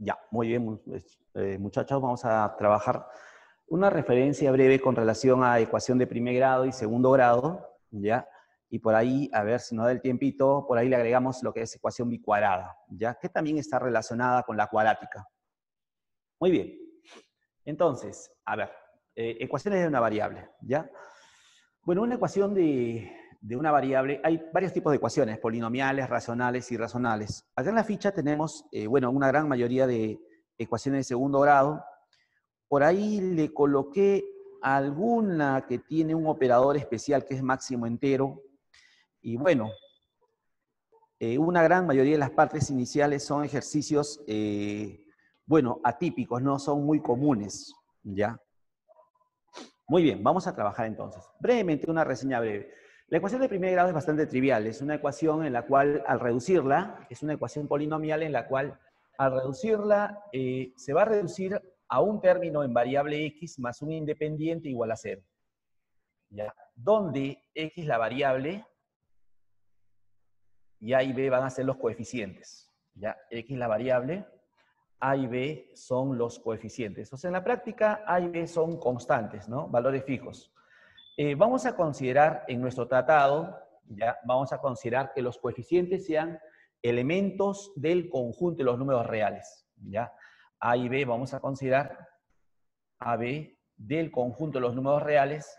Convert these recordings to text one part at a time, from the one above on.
Ya, muy bien, muchachos, vamos a trabajar una referencia breve con relación a ecuación de primer grado y segundo grado, ¿ya? Y por ahí, a ver si nos da el tiempito, por ahí le agregamos lo que es ecuación bicuadrada, ¿ya? Que también está relacionada con la cuadrática. Muy bien. Entonces, a ver, ecuaciones de una variable, ¿ya? Bueno, una ecuación de una variable, hay varios tipos de ecuaciones, polinomiales, racionales y irracionales. Acá en la ficha tenemos, bueno, una gran mayoría de ecuaciones de segundo grado. Por ahí le coloqué alguna que tiene un operador especial que es máximo entero. Y bueno, una gran mayoría de las partes iniciales son ejercicios, bueno, atípicos, no son muy comunes, ¿ya? Muy bien, vamos a trabajar entonces. Brevemente, una reseña breve. La ecuación de primer grado es bastante trivial. Es una ecuación en la cual, al reducirla, es una ecuación polinomial en la cual, al reducirla, se va a reducir a un término en variable x más un independiente igual a 0. ¿Ya? Donde x la variable y a y b van a ser los coeficientes. ¿Ya? X la variable, a y b son los coeficientes. O sea, en la práctica, a y b son constantes, ¿no? Valores fijos. Vamos a considerar en nuestro tratado, ya vamos a considerar que los coeficientes sean elementos del conjunto de los números reales, ¿ya? A y B vamos a considerar A, B del conjunto de los números reales,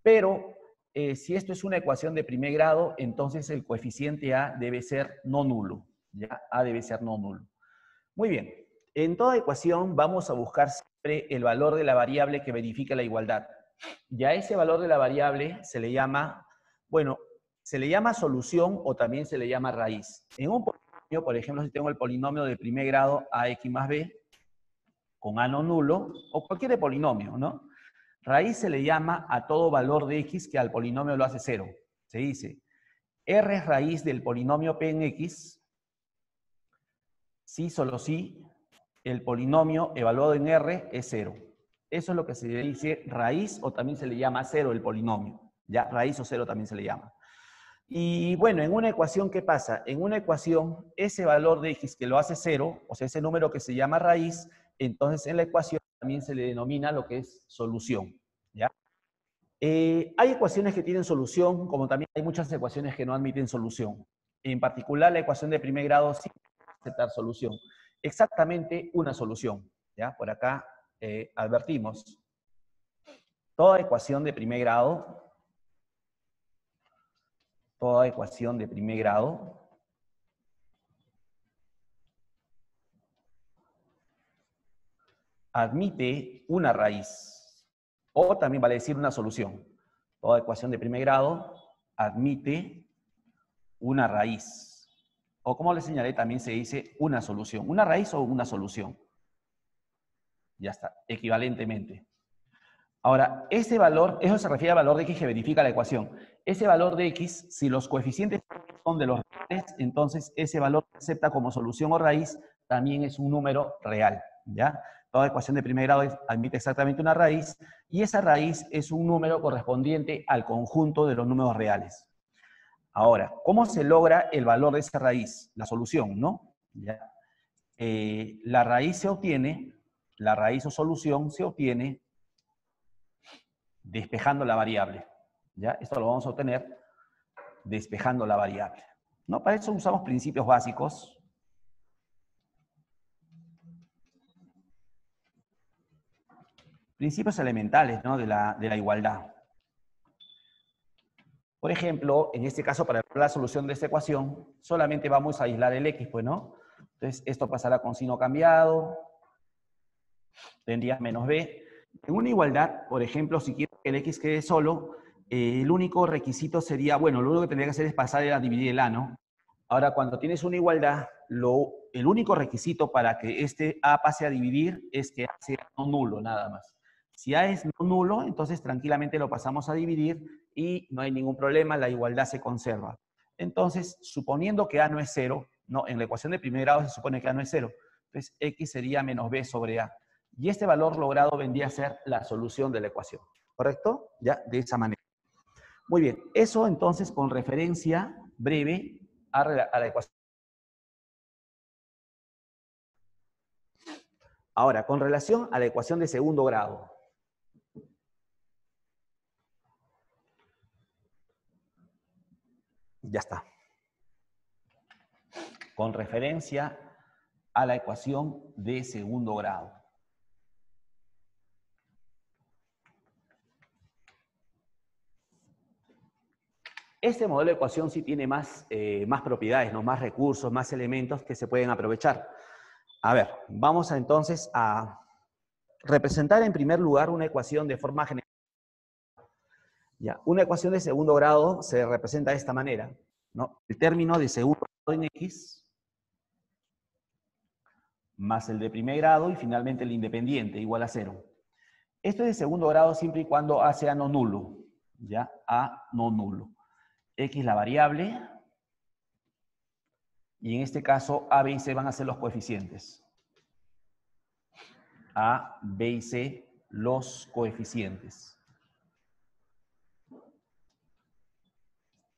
pero si esto es una ecuación de primer grado, entonces el coeficiente A debe ser no nulo, ¿ya? A debe ser no nulo. Muy bien, en toda ecuación vamos a buscar siempre el valor de la variable que verifica la igualdad. Ya ese valor de la variable se le llama, bueno, se le llama solución o también se le llama raíz. En un polinomio, por ejemplo, si tengo el polinomio de primer grado ax más b, con a no nulo, o cualquier polinomio, ¿no? Raíz se le llama a todo valor de x que al polinomio lo hace cero. Se dice, r es raíz del polinomio p en x, si, solo si, el polinomio evaluado en r es cero. Eso es lo que se dice raíz o también se le llama cero el polinomio. Ya, raíz o cero también se le llama. Y bueno, en una ecuación, ¿qué pasa? En una ecuación, ese valor de x que lo hace cero, o sea, ese número que se llama raíz, entonces en la ecuación también se le denomina lo que es solución. ¿Ya? Hay ecuaciones que tienen solución, como también hay muchas ecuaciones que no admiten solución. En particular, la ecuación de primer grado sí puede aceptar solución. Exactamente una solución. ¿Ya? Por acá advertimos. Toda ecuación de primer grado admite una raíz, o también vale decir una solución. Toda ecuación de primer grado admite una raíz, o como les señalé, también se dice una solución. Una raíz o una solución. Ya está, equivalentemente. Ahora, ese valor, eso se refiere al valor de x que verifica la ecuación. Ese valor de x, si los coeficientes son de los reales, entonces ese valor que acepta como solución o raíz también es un número real, ¿ya? Toda ecuación de primer grado admite exactamente una raíz, y esa raíz es un número correspondiente al conjunto de los números reales. Ahora, ¿cómo se logra el valor de esa raíz? La solución, ¿no? ¿Ya? La raíz se obtiene, la raíz o solución se obtiene despejando la variable. ¿Ya? Esto lo vamos a obtener despejando la variable. ¿No? Para eso usamos principios básicos. Principios elementales, ¿no? de la igualdad. Por ejemplo, en este caso, para la solución de esta ecuación, solamente vamos a aislar el x, pues, ¿no? Entonces, esto pasará con signo cambiado, tendría menos b. En una igualdad, por ejemplo, si quiero que el x quede solo, el único requisito sería, bueno, lo único que tendría que hacer es pasar a dividir el a, ¿no? Ahora, cuando tienes una igualdad, el único requisito para que este a pase a dividir es que a sea no nulo, nada más. Si a es no nulo, entonces tranquilamente lo pasamos a dividir y no hay ningún problema, la igualdad se conserva. Entonces, suponiendo que a no es cero, no, en la ecuación de primer grado se supone que a no es cero, entonces x sería menos b sobre a. Y este valor logrado vendría a ser la solución de la ecuación. ¿Correcto? Ya, de esa manera. Muy bien, eso entonces con referencia breve a la ecuación. Ahora, con relación a la ecuación de segundo grado. Ya está. Con referencia a la ecuación de segundo grado. Este modelo de ecuación sí tiene más propiedades, ¿no? Más recursos, más elementos que se pueden aprovechar. A ver, vamos entonces a representar en primer lugar una ecuación de forma general. Ya, una ecuación de segundo grado se representa de esta manera, ¿no? El término de segundo grado en X más el de primer grado y finalmente el independiente igual a 0. Esto es de segundo grado siempre y cuando A sea no nulo, ¿ya? A no nulo. X la variable, y en este caso A, B y C van a ser los coeficientes. A, B y C, los coeficientes.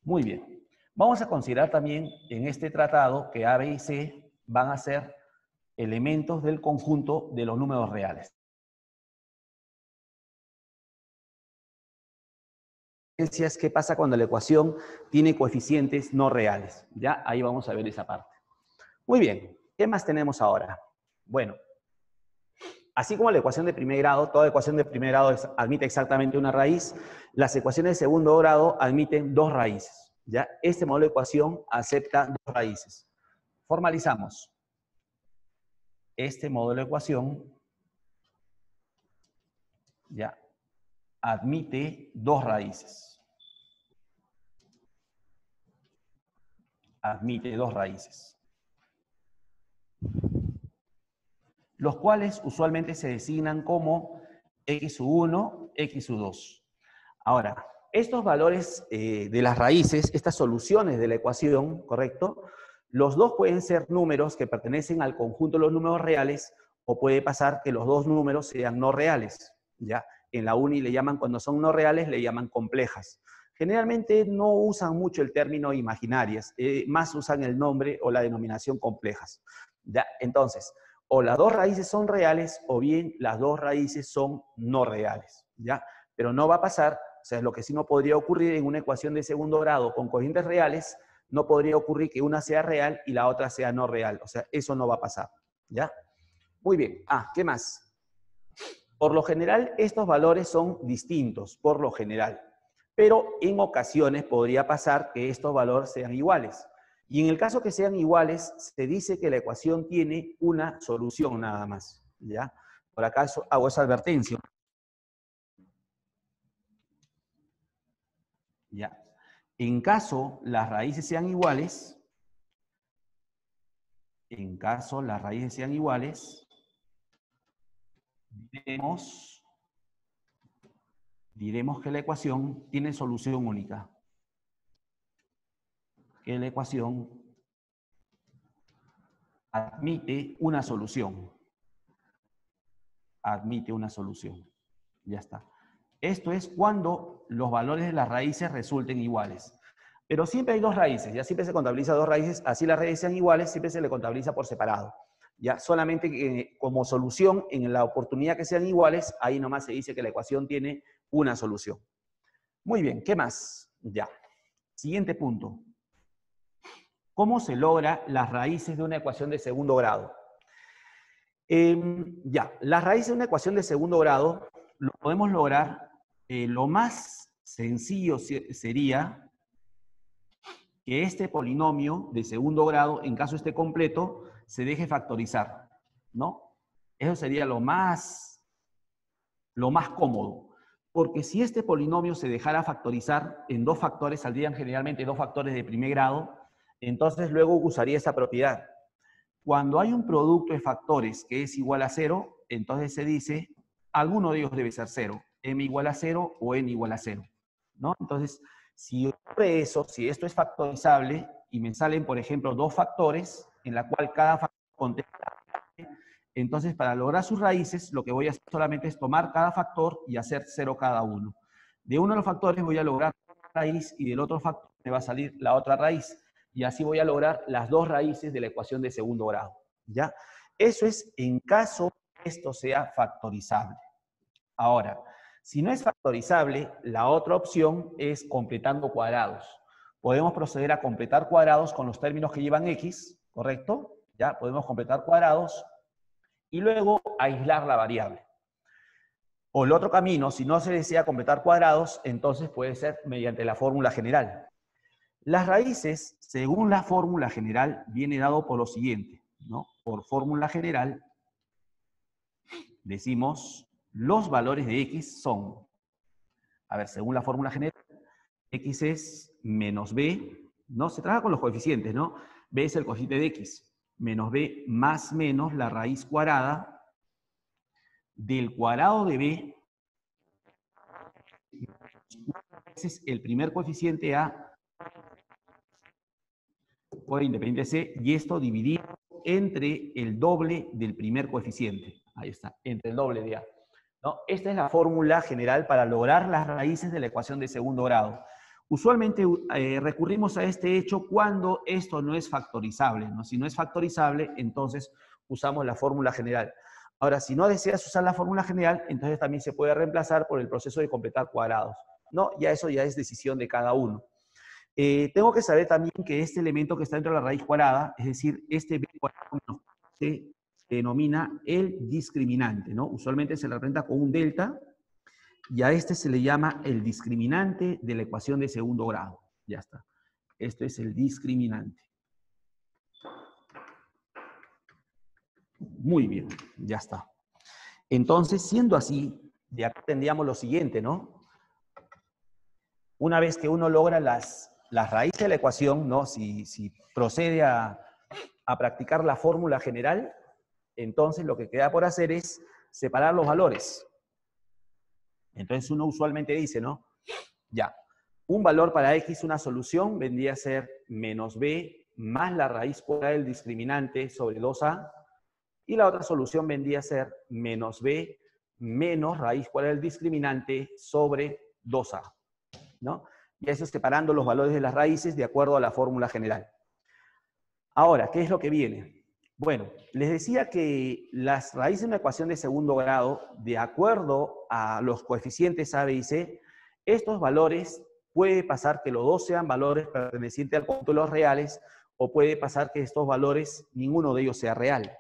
Muy bien. Vamos a considerar también en este tratado que A, B y C van a ser elementos del conjunto de los números reales. ¿Qué pasa cuando la ecuación tiene coeficientes no reales? Ya, ahí vamos a ver esa parte. Muy bien, ¿qué más tenemos ahora? Bueno, así como la ecuación de primer grado, toda ecuación de primer grado admite exactamente una raíz, las ecuaciones de segundo grado admiten dos raíces. ¿Ya? Este modelo de ecuación acepta dos raíces. Formalizamos. Este modelo de ecuación ya admite dos raíces. Admite dos raíces. Los cuales usualmente se designan como x1, x2. Ahora, estos valores de las raíces, estas soluciones de la ecuación, ¿correcto? Los dos pueden ser números que pertenecen al conjunto de los números reales, o puede pasar que los dos números sean no reales, ¿ya? En la uni le llaman, cuando son no reales, le llaman complejas. Generalmente no usan mucho el término imaginarias, más usan el nombre o la denominación complejas, ¿ya? Entonces, o las dos raíces son reales, o bien las dos raíces son no reales, ¿ya? Pero no va a pasar, o sea, lo que sí no podría ocurrir en una ecuación de segundo grado con coeficientes reales, no podría ocurrir que una sea real y la otra sea no real. O sea, eso no va a pasar, ¿ya? Muy bien. ¿Qué más? Por lo general, estos valores son distintos, por lo general. Pero en ocasiones podría pasar que estos valores sean iguales. Y en el caso que sean iguales, se dice que la ecuación tiene una solución nada más, ¿ya? Por acá hago esa advertencia. ¿Ya? En caso las raíces sean iguales, diremos que la ecuación tiene solución única. Que la ecuación admite una solución. Admite una solución. Ya está. Esto es cuando los valores de las raíces resulten iguales. Pero siempre hay dos raíces, ya siempre se contabiliza dos raíces, así las raíces sean iguales, siempre se le contabiliza por separado. Ya solamente como solución, en la oportunidad que sean iguales, ahí nomás se dice que la ecuación tiene una solución. Muy bien, ¿qué más? Ya. Siguiente punto. ¿Cómo se logra las raíces de una ecuación de segundo grado? Las raíces de una ecuación de segundo grado lo podemos lograr, lo más sencillo sería que este polinomio de segundo grado, en caso esté completo, se deje factorizar, ¿no? Eso sería lo más cómodo. Porque si este polinomio se dejara factorizar en dos factores, saldrían generalmente dos factores de primer grado, entonces luego usaría esa propiedad. Cuando hay un producto de factores que es igual a 0, entonces se dice, alguno de ellos debe ser 0, m igual a 0 o n igual a 0, ¿no? Entonces, si ocurre eso, si esto es factorizable y me salen, por ejemplo, dos factores, en la cual cada factor contesta, entonces para lograr sus raíces, lo que voy a hacer solamente es tomar cada factor y hacer 0 cada uno. De uno de los factores voy a lograr una raíz y del otro factor me va a salir la otra raíz. Y así voy a lograr las dos raíces de la ecuación de segundo grado, ¿ya? Eso es en caso esto sea factorizable. Ahora, si no es factorizable, la otra opción es completando cuadrados. Podemos proceder a completar cuadrados con los términos que llevan x, ¿correcto? Ya, podemos completar cuadrados y luego aislar la variable. O el otro camino, si no se desea completar cuadrados, entonces puede ser mediante la fórmula general. Las raíces, según la fórmula general, viene dado por lo siguiente, ¿no? Por fórmula general, decimos, los valores de x son, a ver, según la fórmula general, x es menos b, ¿no? Se trabaja con los coeficientes, ¿no? B es el coeficiente de x, menos b más menos la raíz cuadrada del cuadrado de b, ese es el primer coeficiente a por independiente c, y esto dividido entre el doble del primer coeficiente. Ahí está, entre el doble de a. ¿No? Esta es la fórmula general para lograr las raíces de la ecuación de segundo grado. Usualmente recurrimos a este hecho cuando esto no es factorizable, ¿no? Si no es factorizable, entonces usamos la fórmula general. Ahora, si no deseas usar la fórmula general, entonces también se puede reemplazar por el proceso de completar cuadrados, ¿no? Ya eso ya es decisión de cada uno. Tengo que saber también que este elemento que está dentro de la raíz cuadrada, es decir, este b cuadrado menos c, se denomina el discriminante, ¿no? Usualmente se representa con un delta, y a este se le llama el discriminante de la ecuación de segundo grado. Ya está. Esto es el discriminante. Muy bien, ya está. Entonces, siendo así, de acá tendríamos lo siguiente, ¿no? Una vez que uno logra las raíces de la ecuación, ¿no? Si procede a practicar la fórmula general, entonces lo que queda por hacer es separar los valores. Entonces uno usualmente dice, ¿no? Ya, un valor para x, una solución, vendría a ser menos b más la raíz cuadrada del discriminante sobre 2a, y la otra solución vendría a ser menos b menos raíz cuadrada del discriminante sobre 2a, ¿no? Y eso separando los valores de las raíces de acuerdo a la fórmula general. Ahora, ¿qué es lo que viene? Bueno, les decía que las raíces de una ecuación de segundo grado, de acuerdo a los coeficientes a, b y c, estos valores puede pasar que los dos sean valores pertenecientes al conjunto de los reales, o puede pasar que estos valores, ninguno de ellos sea real.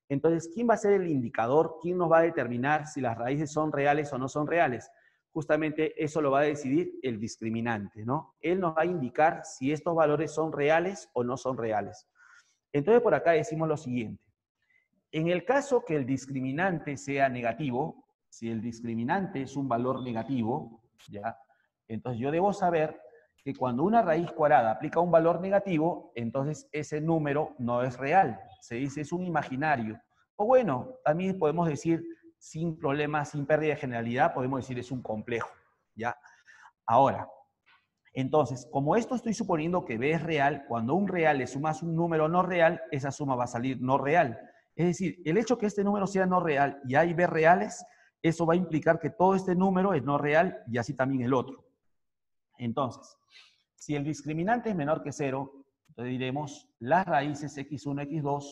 Entonces, ¿quién va a ser el indicador? ¿Quién nos va a determinar si las raíces son reales o no son reales? Justamente eso lo va a decidir el discriminante, ¿no? Él nos va a indicar si estos valores son reales o no son reales. Entonces, por acá decimos lo siguiente. En el caso que el discriminante sea negativo, si el discriminante es un valor negativo, ¿ya? Entonces yo debo saber que cuando una raíz cuadrada aplica un valor negativo, entonces ese número no es real. Se dice es un imaginario. O bueno, también podemos decir, sin problemas, sin pérdida de generalidad, podemos decir es un complejo, ¿ya? Ahora, entonces, como esto estoy suponiendo que b es real, cuando un real le sumas un número no real, esa suma va a salir no real. Es decir, el hecho que este número sea no real y hay b reales, eso va a implicar que todo este número es no real y así también el otro. Entonces, si el discriminante es menor que 0, entonces diremos las raíces x1, x2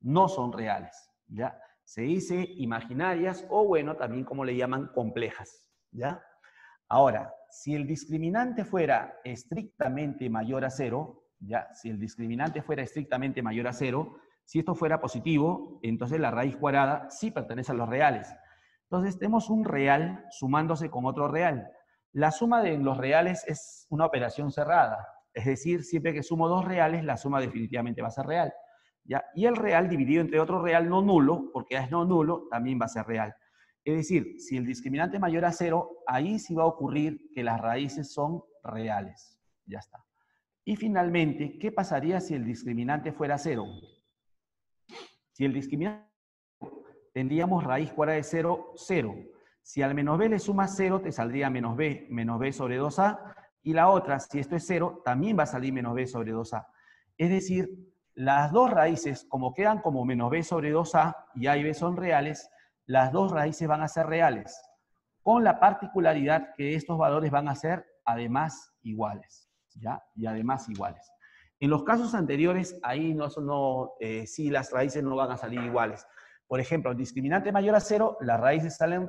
no son reales, ¿ya? Se dice imaginarias o, bueno, también como le llaman, complejas, ¿ya? Ahora, si el discriminante fuera estrictamente mayor a 0, ¿ya? Si el discriminante fuera estrictamente mayor a 0, si esto fuera positivo, entonces la raíz cuadrada sí pertenece a los reales. Entonces tenemos un real sumándose con otro real. La suma de los reales es una operación cerrada. Es decir, siempre que sumo dos reales, la suma definitivamente va a ser real, ¿ya? Y el real dividido entre otro real no nulo, porque es no nulo, también va a ser real. Es decir, si el discriminante es mayor a 0, ahí sí va a ocurrir que las raíces son reales. Ya está. Y finalmente, ¿qué pasaría si el discriminante fuera 0? Si el discriminante tendríamos raíz cuadrada de 0, 0. Si al menos b le sumas 0, te saldría menos b sobre 2a. Y la otra, si esto es 0, también va a salir menos b sobre 2a. Es decir, las dos raíces, como quedan como menos b sobre 2a y a y b son reales, las dos raíces van a ser reales, con la particularidad que estos valores van a ser además iguales, ¿ya? Y además iguales. En los casos anteriores, ahí sí las raíces no van a salir iguales. Por ejemplo, el discriminante mayor a 0, las raíces salen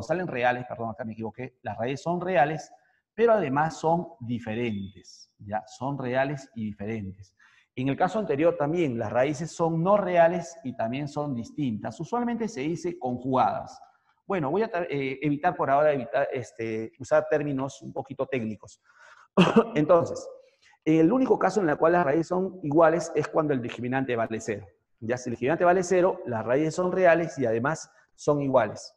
salen reales, perdón, acá me equivoqué, las raíces son reales, pero además son diferentes, ¿ya? Son reales y diferentes. En el caso anterior también, las raíces son no reales y también son distintas. Usualmente se dice conjugadas. Bueno, voy a evitar por ahora usar términos un poquito técnicos. Entonces, el único caso en el cual las raíces son iguales es cuando el discriminante vale 0. Ya si el discriminante vale 0, las raíces son reales y además son iguales.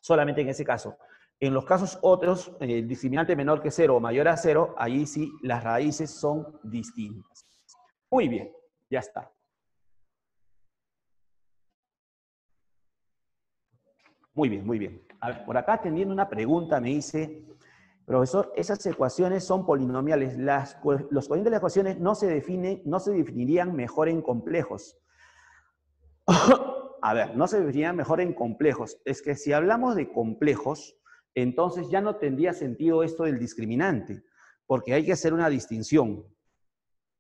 Solamente en ese caso. En los casos otros, el discriminante menor que 0 o mayor a 0, ahí sí las raíces son distintas. Muy bien, ya está. Muy bien, muy bien. A ver, por acá teniendo una pregunta me dice, profesor, esas ecuaciones son polinomiales. Los coeficientes de las ecuaciones no se definirían mejor en complejos. A ver, no se definirían mejor en complejos. Es que si hablamos de complejos, entonces ya no tendría sentido esto del discriminante, porque hay que hacer una distinción,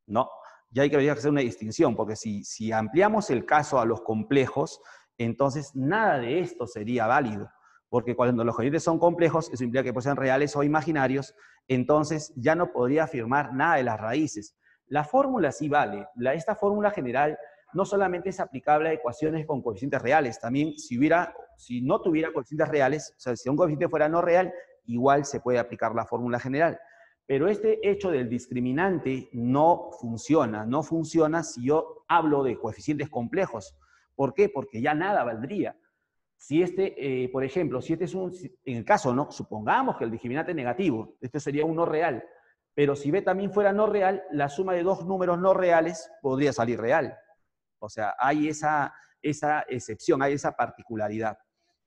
¿no? Ya hay que hacer una distinción, porque si ampliamos el caso a los complejos, entonces nada de esto sería válido, porque cuando los coeficientes son complejos, eso implica que pueden ser reales o imaginarios, entonces ya no podría afirmar nada de las raíces. La fórmula sí vale. Esta fórmula general no solamente es aplicable a ecuaciones con coeficientes reales, también si no tuviera coeficientes reales, o sea, si un coeficiente fuera no real, igual se puede aplicar la fórmula general. Pero este hecho del discriminante no funciona si yo hablo de coeficientes complejos. ¿Por qué? Porque ya nada valdría. Si por ejemplo, en el caso, ¿no? Supongamos que el discriminante es negativo, esto sería un no real, pero si B también fuera no real, la suma de dos números no reales podría salir real. O sea, hay esa excepción, hay esa particularidad.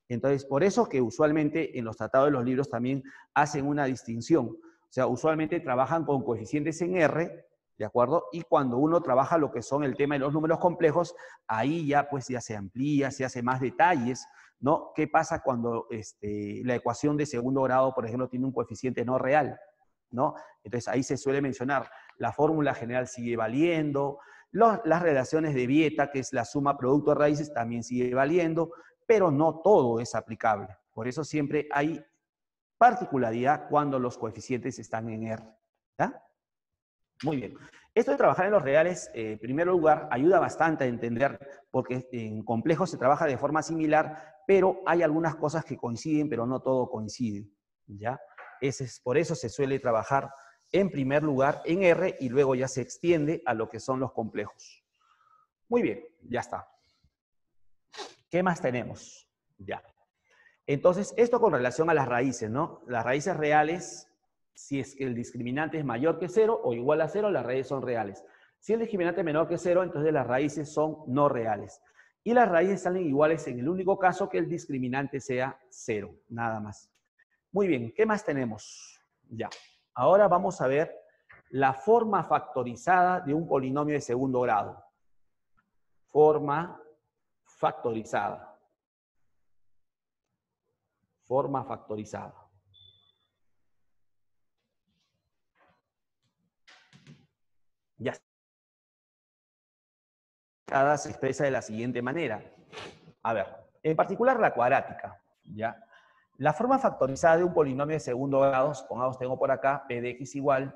Entonces, por eso que usualmente en los tratados de los libros también hacen una distinción. O sea, usualmente trabajan con coeficientes en R, ¿de acuerdo? Y cuando uno trabaja lo que son el tema de los números complejos, ahí ya pues ya se amplía, se hace más detalles, ¿no? ¿Qué pasa cuando la ecuación de segundo grado, por ejemplo, tiene un coeficiente no real, ¿no? Entonces ahí se suele mencionar, la fórmula general sigue valiendo, las relaciones de Vieta, que es la suma producto de raíces, también sigue valiendo, pero no todo es aplicable. Por eso siempre hay particularidad cuando los coeficientes están en R. ¿Ya? Muy bien. Esto de trabajar en los reales, en primer lugar, ayuda bastante a entender, porque en complejos se trabaja de forma similar, pero hay algunas cosas que coinciden, pero no todo coincide. ¿Ya? Por eso se suele trabajar en primer lugar en R y luego ya se extiende a lo que son los complejos. Muy bien, ya está. ¿Qué más tenemos? Ya. Entonces, esto con relación a las raíces, ¿no? Las raíces reales, si es que el discriminante es mayor que 0 o igual a 0, las raíces son reales. Si el discriminante es menor que 0, entonces las raíces son no reales. Y las raíces salen iguales en el único caso que el discriminante sea 0, nada más. Muy bien, ¿qué más tenemos? Ya. Ahora vamos a ver la forma factorizada de un polinomio de segundo grado. Forma factorizada. Forma factorizada. Ya. Cada se expresa de la siguiente manera. A ver, en particular la cuadrática, ¿ya? La forma factorizada de un polinomio de segundo grado, supongamos tengo por acá p de x igual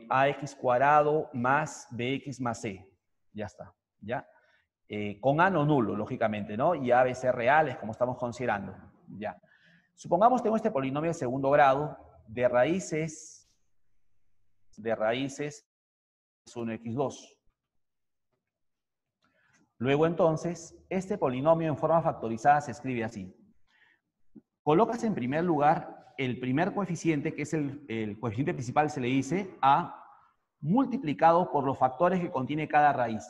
ax cuadrado más bx más c. Ya está, ¿ya? Con a no nulo, lógicamente, ¿no? Y a, b, c reales, como estamos considerando, ¿ya? Supongamos tengo este polinomio de segundo grado de raíces 1x2. Luego, entonces, este polinomio en forma factorizada se escribe así. Colocas en primer lugar el primer coeficiente, que es el coeficiente principal, se le dice a, multiplicado por los factores que contiene cada raíz.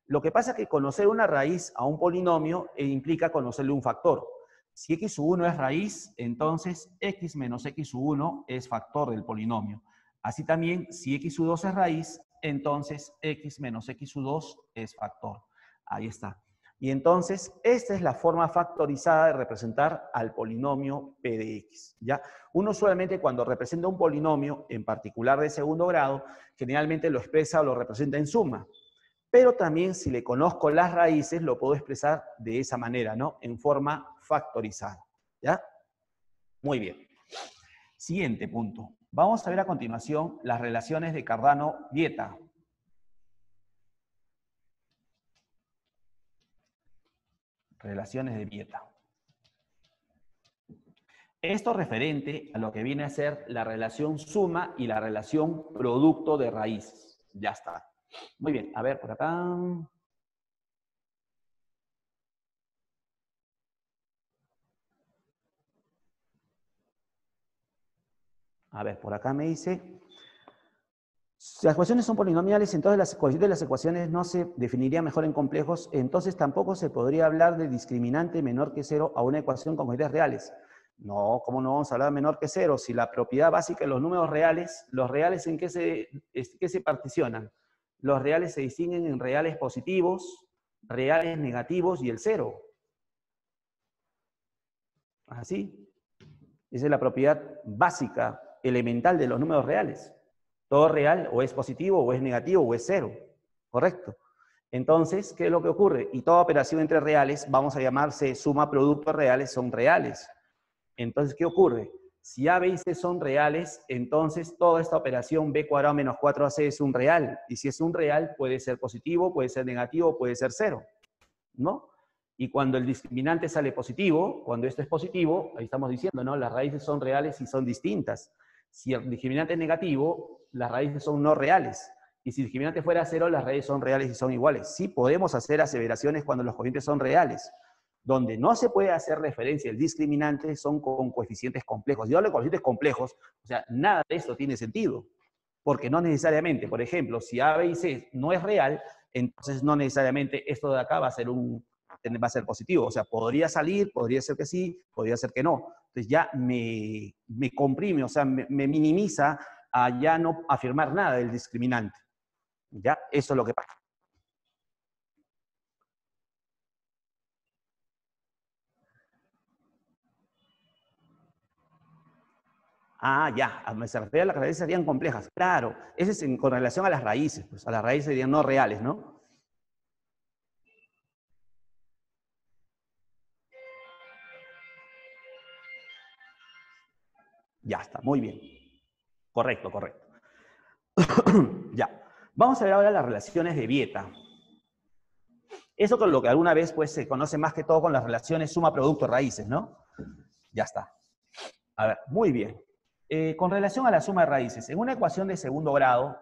Lo que pasa es que conocer una raíz a un polinomio implica conocerle un factor. Si x1 es raíz, entonces x menos x1 es factor del polinomio. Así también, si x2 es raíz, entonces x menos x2 es factor. Ahí está. Y entonces, esta es la forma factorizada de representar al polinomio p de x, ¿ya? Uno usualmente cuando representa un polinomio, en particular de segundo grado, generalmente lo expresa o lo representa en suma. Pero también si le conozco las raíces, lo puedo expresar de esa manera, ¿no? En forma factorizada, ¿ya? Muy bien. Siguiente punto. Vamos a ver a continuación las relaciones de Cardano-Vieta. Relaciones de Vieta. Esto referente a lo que viene a ser la relación suma y la relación producto de raíces. Ya está. Muy bien, a ver, por acá. A ver, por acá me dice, si las ecuaciones son polinomiales, entonces las coeficientes de las ecuaciones no se definirían mejor en complejos, entonces tampoco se podría hablar de discriminante menor que cero a una ecuación con coeficientes reales. No, ¿cómo no vamos a hablar de menor que cero? Si la propiedad básica de los números reales, ¿los reales en qué se particionan? Los reales se distinguen en reales positivos, reales negativos y el cero. Así. Esa es la propiedad básica, elemental de los números reales. Todo real o es positivo, o es negativo, o es cero. ¿Correcto? Entonces, ¿qué es lo que ocurre? Y toda operación entre reales, vamos a llamarse suma productos reales, son reales. Entonces, ¿qué ocurre? Si A, B y C son reales, entonces toda esta operación B cuadrado menos 4AC es un real. Y si es un real, puede ser positivo, puede ser negativo, puede ser cero. ¿No? Y cuando el discriminante sale positivo, cuando esto es positivo, ahí estamos diciendo, ¿no? Las raíces son reales y son distintas. Si el discriminante es negativo, las raíces son no reales. Y si el discriminante fuera cero, las raíces son reales y son iguales. Sí podemos hacer aseveraciones cuando los coeficientes son reales. Donde no se puede hacer referencia al discriminante son con coeficientes complejos. Yo hablo de coeficientes complejos, o sea, nada de esto tiene sentido. Porque no necesariamente, por ejemplo, si A, B y C no es real, entonces no necesariamente esto de acá va a ser positivo. O sea, podría salir, podría ser que sí, podría ser que no. Entonces ya me comprime, o sea, me minimiza a ya no afirmar nada del discriminante. Ya, eso es lo que pasa. Ah, ya, me se refiere a las raíces serían complejas. Claro, ese es con relación a las raíces, pues a las raíces serían no reales, ¿no? Ya está, muy bien. Correcto, correcto. Ya. Vamos a ver ahora las relaciones de Vieta. Eso con lo que alguna vez pues, se conoce más que todo con las relaciones suma-producto-raíces, ¿no? Ya está. A ver, muy bien. Con relación a la suma de raíces, en una ecuación de segundo grado,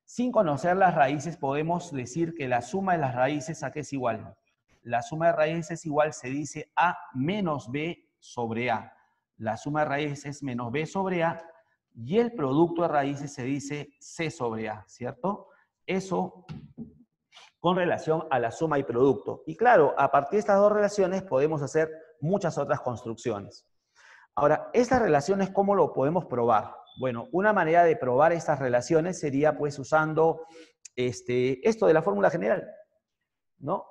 sin conocer las raíces, podemos decir que la suma de las raíces, ¿a qué es igual? La suma de raíces es igual, se dice A menos B sobre A. La suma de raíces es menos B sobre A, y el producto de raíces se dice C sobre A, ¿cierto? Eso con relación a la suma y producto. Y claro, a partir de estas dos relaciones podemos hacer muchas otras construcciones. Ahora, estas relaciones, ¿cómo lo podemos probar? Bueno, una manera de probar estas relaciones sería pues usando esto de la fórmula general, ¿no?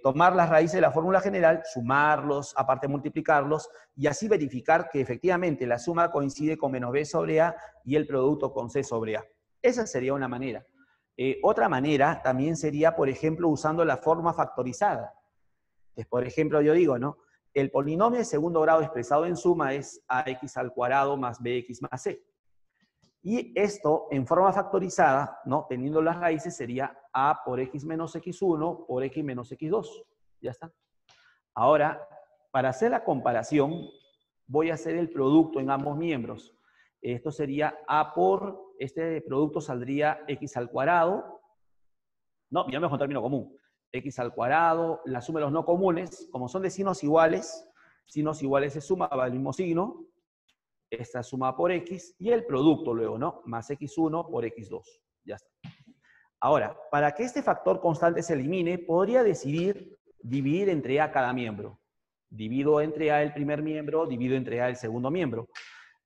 Tomar las raíces de la fórmula general, sumarlos, aparte multiplicarlos, y así verificar que efectivamente la suma coincide con menos b sobre a y el producto con c sobre a. Esa sería una manera. Otra manera también sería, por ejemplo, usando la forma factorizada. Entonces, por ejemplo, yo digo, ¿no? El polinomio de segundo grado expresado en suma es ax al cuadrado más bx más c. Y esto, en forma factorizada, ¿no? Teniendo las raíces, sería a por x menos x1 por x menos x2. Ya está. Ahora, para hacer la comparación, voy a hacer el producto en ambos miembros. Esto sería a por, este producto saldría x al cuadrado. No, ya me un término común. X al cuadrado, la suma de los no comunes, como son de signos iguales se suma, va el mismo signo. Esta suma por x y el producto luego, ¿no? Más x1 por x2. Ya está. Ahora, para que este factor constante se elimine, podría decidir dividir entre a cada miembro. Divido entre a el primer miembro, divido entre a el segundo miembro.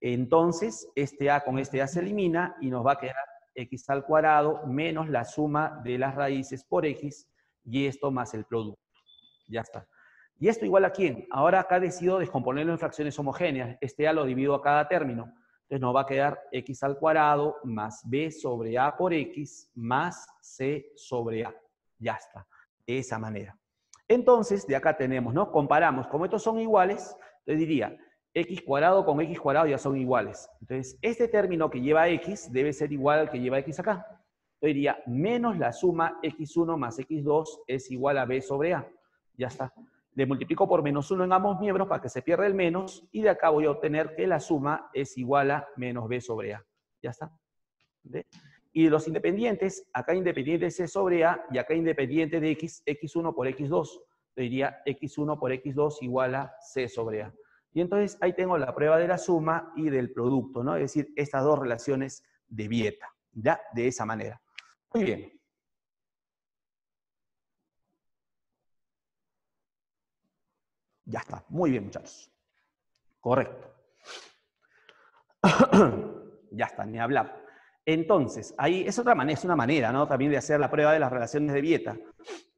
Entonces, este a con este a se elimina y nos va a quedar x al cuadrado menos la suma de las raíces por x y esto más el producto. Ya está. ¿Y esto igual a quién? Ahora acá decido descomponerlo en fracciones homogéneas. Este a lo divido a cada término. Entonces nos va a quedar x al cuadrado más b sobre a por x más c sobre a. Ya está, de esa manera. Entonces, de acá tenemos, ¿no? Comparamos, como estos son iguales, entonces diría, x cuadrado con x cuadrado ya son iguales. Entonces, este término que lleva x debe ser igual al que lleva x acá. Entonces diría, menos la suma x1 más x2 es igual a b sobre a. Ya está. Le multiplico por menos 1 en ambos miembros para que se pierda el menos, y de acá voy a obtener que la suma es igual a menos b sobre a. Ya está. ¿Ve? Y los independientes, acá independiente de c sobre a, y acá independiente de x, x1 por x2. Yo diría x1 por x2 igual a c sobre a. Y entonces ahí tengo la prueba de la suma y del producto, ¿no? Es decir, estas dos relaciones de Vieta, ¿ya? De esa manera. Muy bien. Ya está. Muy bien, muchachos. Correcto. Ya está, ni hablar. Entonces, ahí es otra manera, es una manera, ¿no? También de hacer la prueba de las relaciones de Vieta.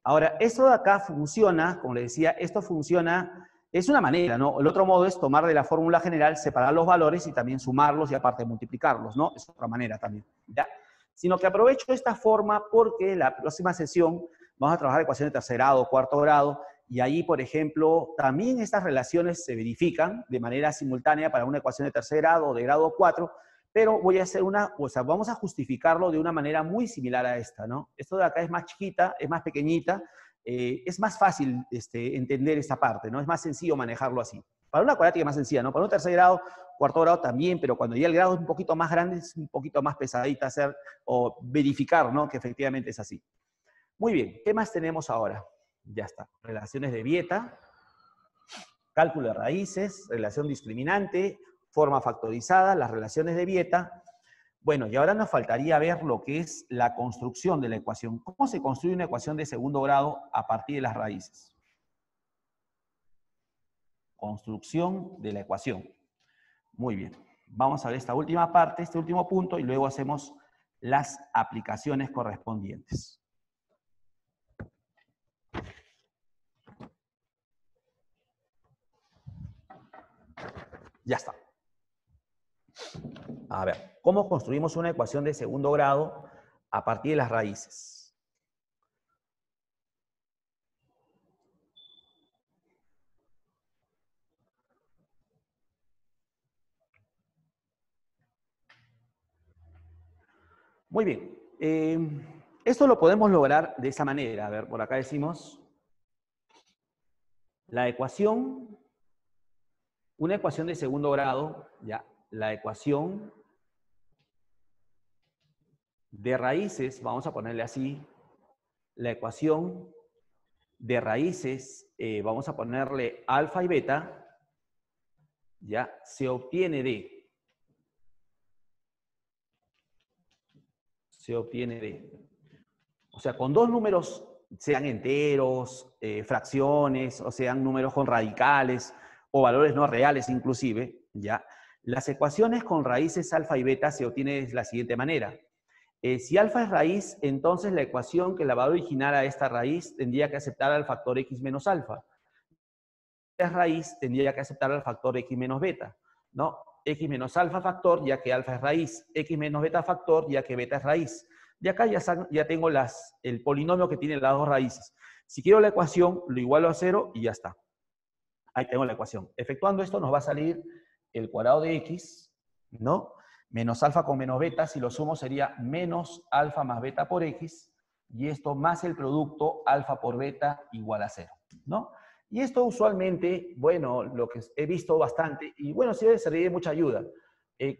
Ahora, esto de acá funciona, como les decía, esto funciona, es una manera, ¿no? El otro modo es tomar de la fórmula general, separar los valores y también sumarlos y aparte multiplicarlos, ¿no? Es otra manera también, ¿ya? Sino que aprovecho esta forma porque la próxima sesión vamos a trabajar ecuaciones de tercer grado, cuarto grado, y ahí, por ejemplo, también estas relaciones se verifican de manera simultánea para una ecuación de tercer grado o de grado 4, pero voy a hacer vamos a justificarlo de una manera muy similar a esta, ¿no? Esto de acá es más chiquita, es más pequeñita, es más fácil entender esta parte, ¿no? Es más sencillo manejarlo así. Para una cuadrática es más sencilla, ¿no? Para un tercer grado, cuarto grado también, pero cuando ya el grado es un poquito más grande, es un poquito más pesadita hacer o verificar, ¿no? Que efectivamente es así. Muy bien, ¿qué más tenemos ahora? Ya está. Relaciones de Vieta, cálculo de raíces, relación discriminante, forma factorizada, las relaciones de Vieta. Bueno, y ahora nos faltaría ver lo que es la construcción de la ecuación. ¿Cómo se construye una ecuación de segundo grado a partir de las raíces? Construcción de la ecuación. Muy bien. Vamos a ver esta última parte, este último punto, y luego hacemos las aplicaciones correspondientes. Ya está. A ver, ¿cómo construimos una ecuación de segundo grado a partir de las raíces? Muy bien. Esto lo podemos lograr de esa manera. A ver, por acá decimos la ecuación, una ecuación de segundo grado, ya, la ecuación de raíces, vamos a ponerle así, la ecuación de raíces, vamos a ponerle alfa y beta, ya, se obtiene de, o sea, con dos números, sean enteros, fracciones, o sean números con radicales, o valores no reales inclusive, ya, las ecuaciones con raíces alfa y beta se obtienen de la siguiente manera. Si alfa es raíz, entonces la ecuación que la va a originar a esta raíz tendría que aceptar al factor x menos alfa. Es raíz, tendría que aceptar al factor x menos beta, ¿no? X menos alfa factor, ya que alfa es raíz, x menos beta factor, ya que beta es raíz. De acá ya tengo el polinomio que tiene las dos raíces. Si quiero la ecuación, lo igualo a 0 y ya está. Ahí tengo la ecuación. Efectuando esto nos va a salir el cuadrado de x, ¿no? Menos alfa con menos beta, si lo sumo sería menos alfa más beta por x, y esto más el producto alfa por beta igual a 0, ¿no? Y esto usualmente, bueno, lo que he visto bastante, y bueno, sí se de mucha ayuda.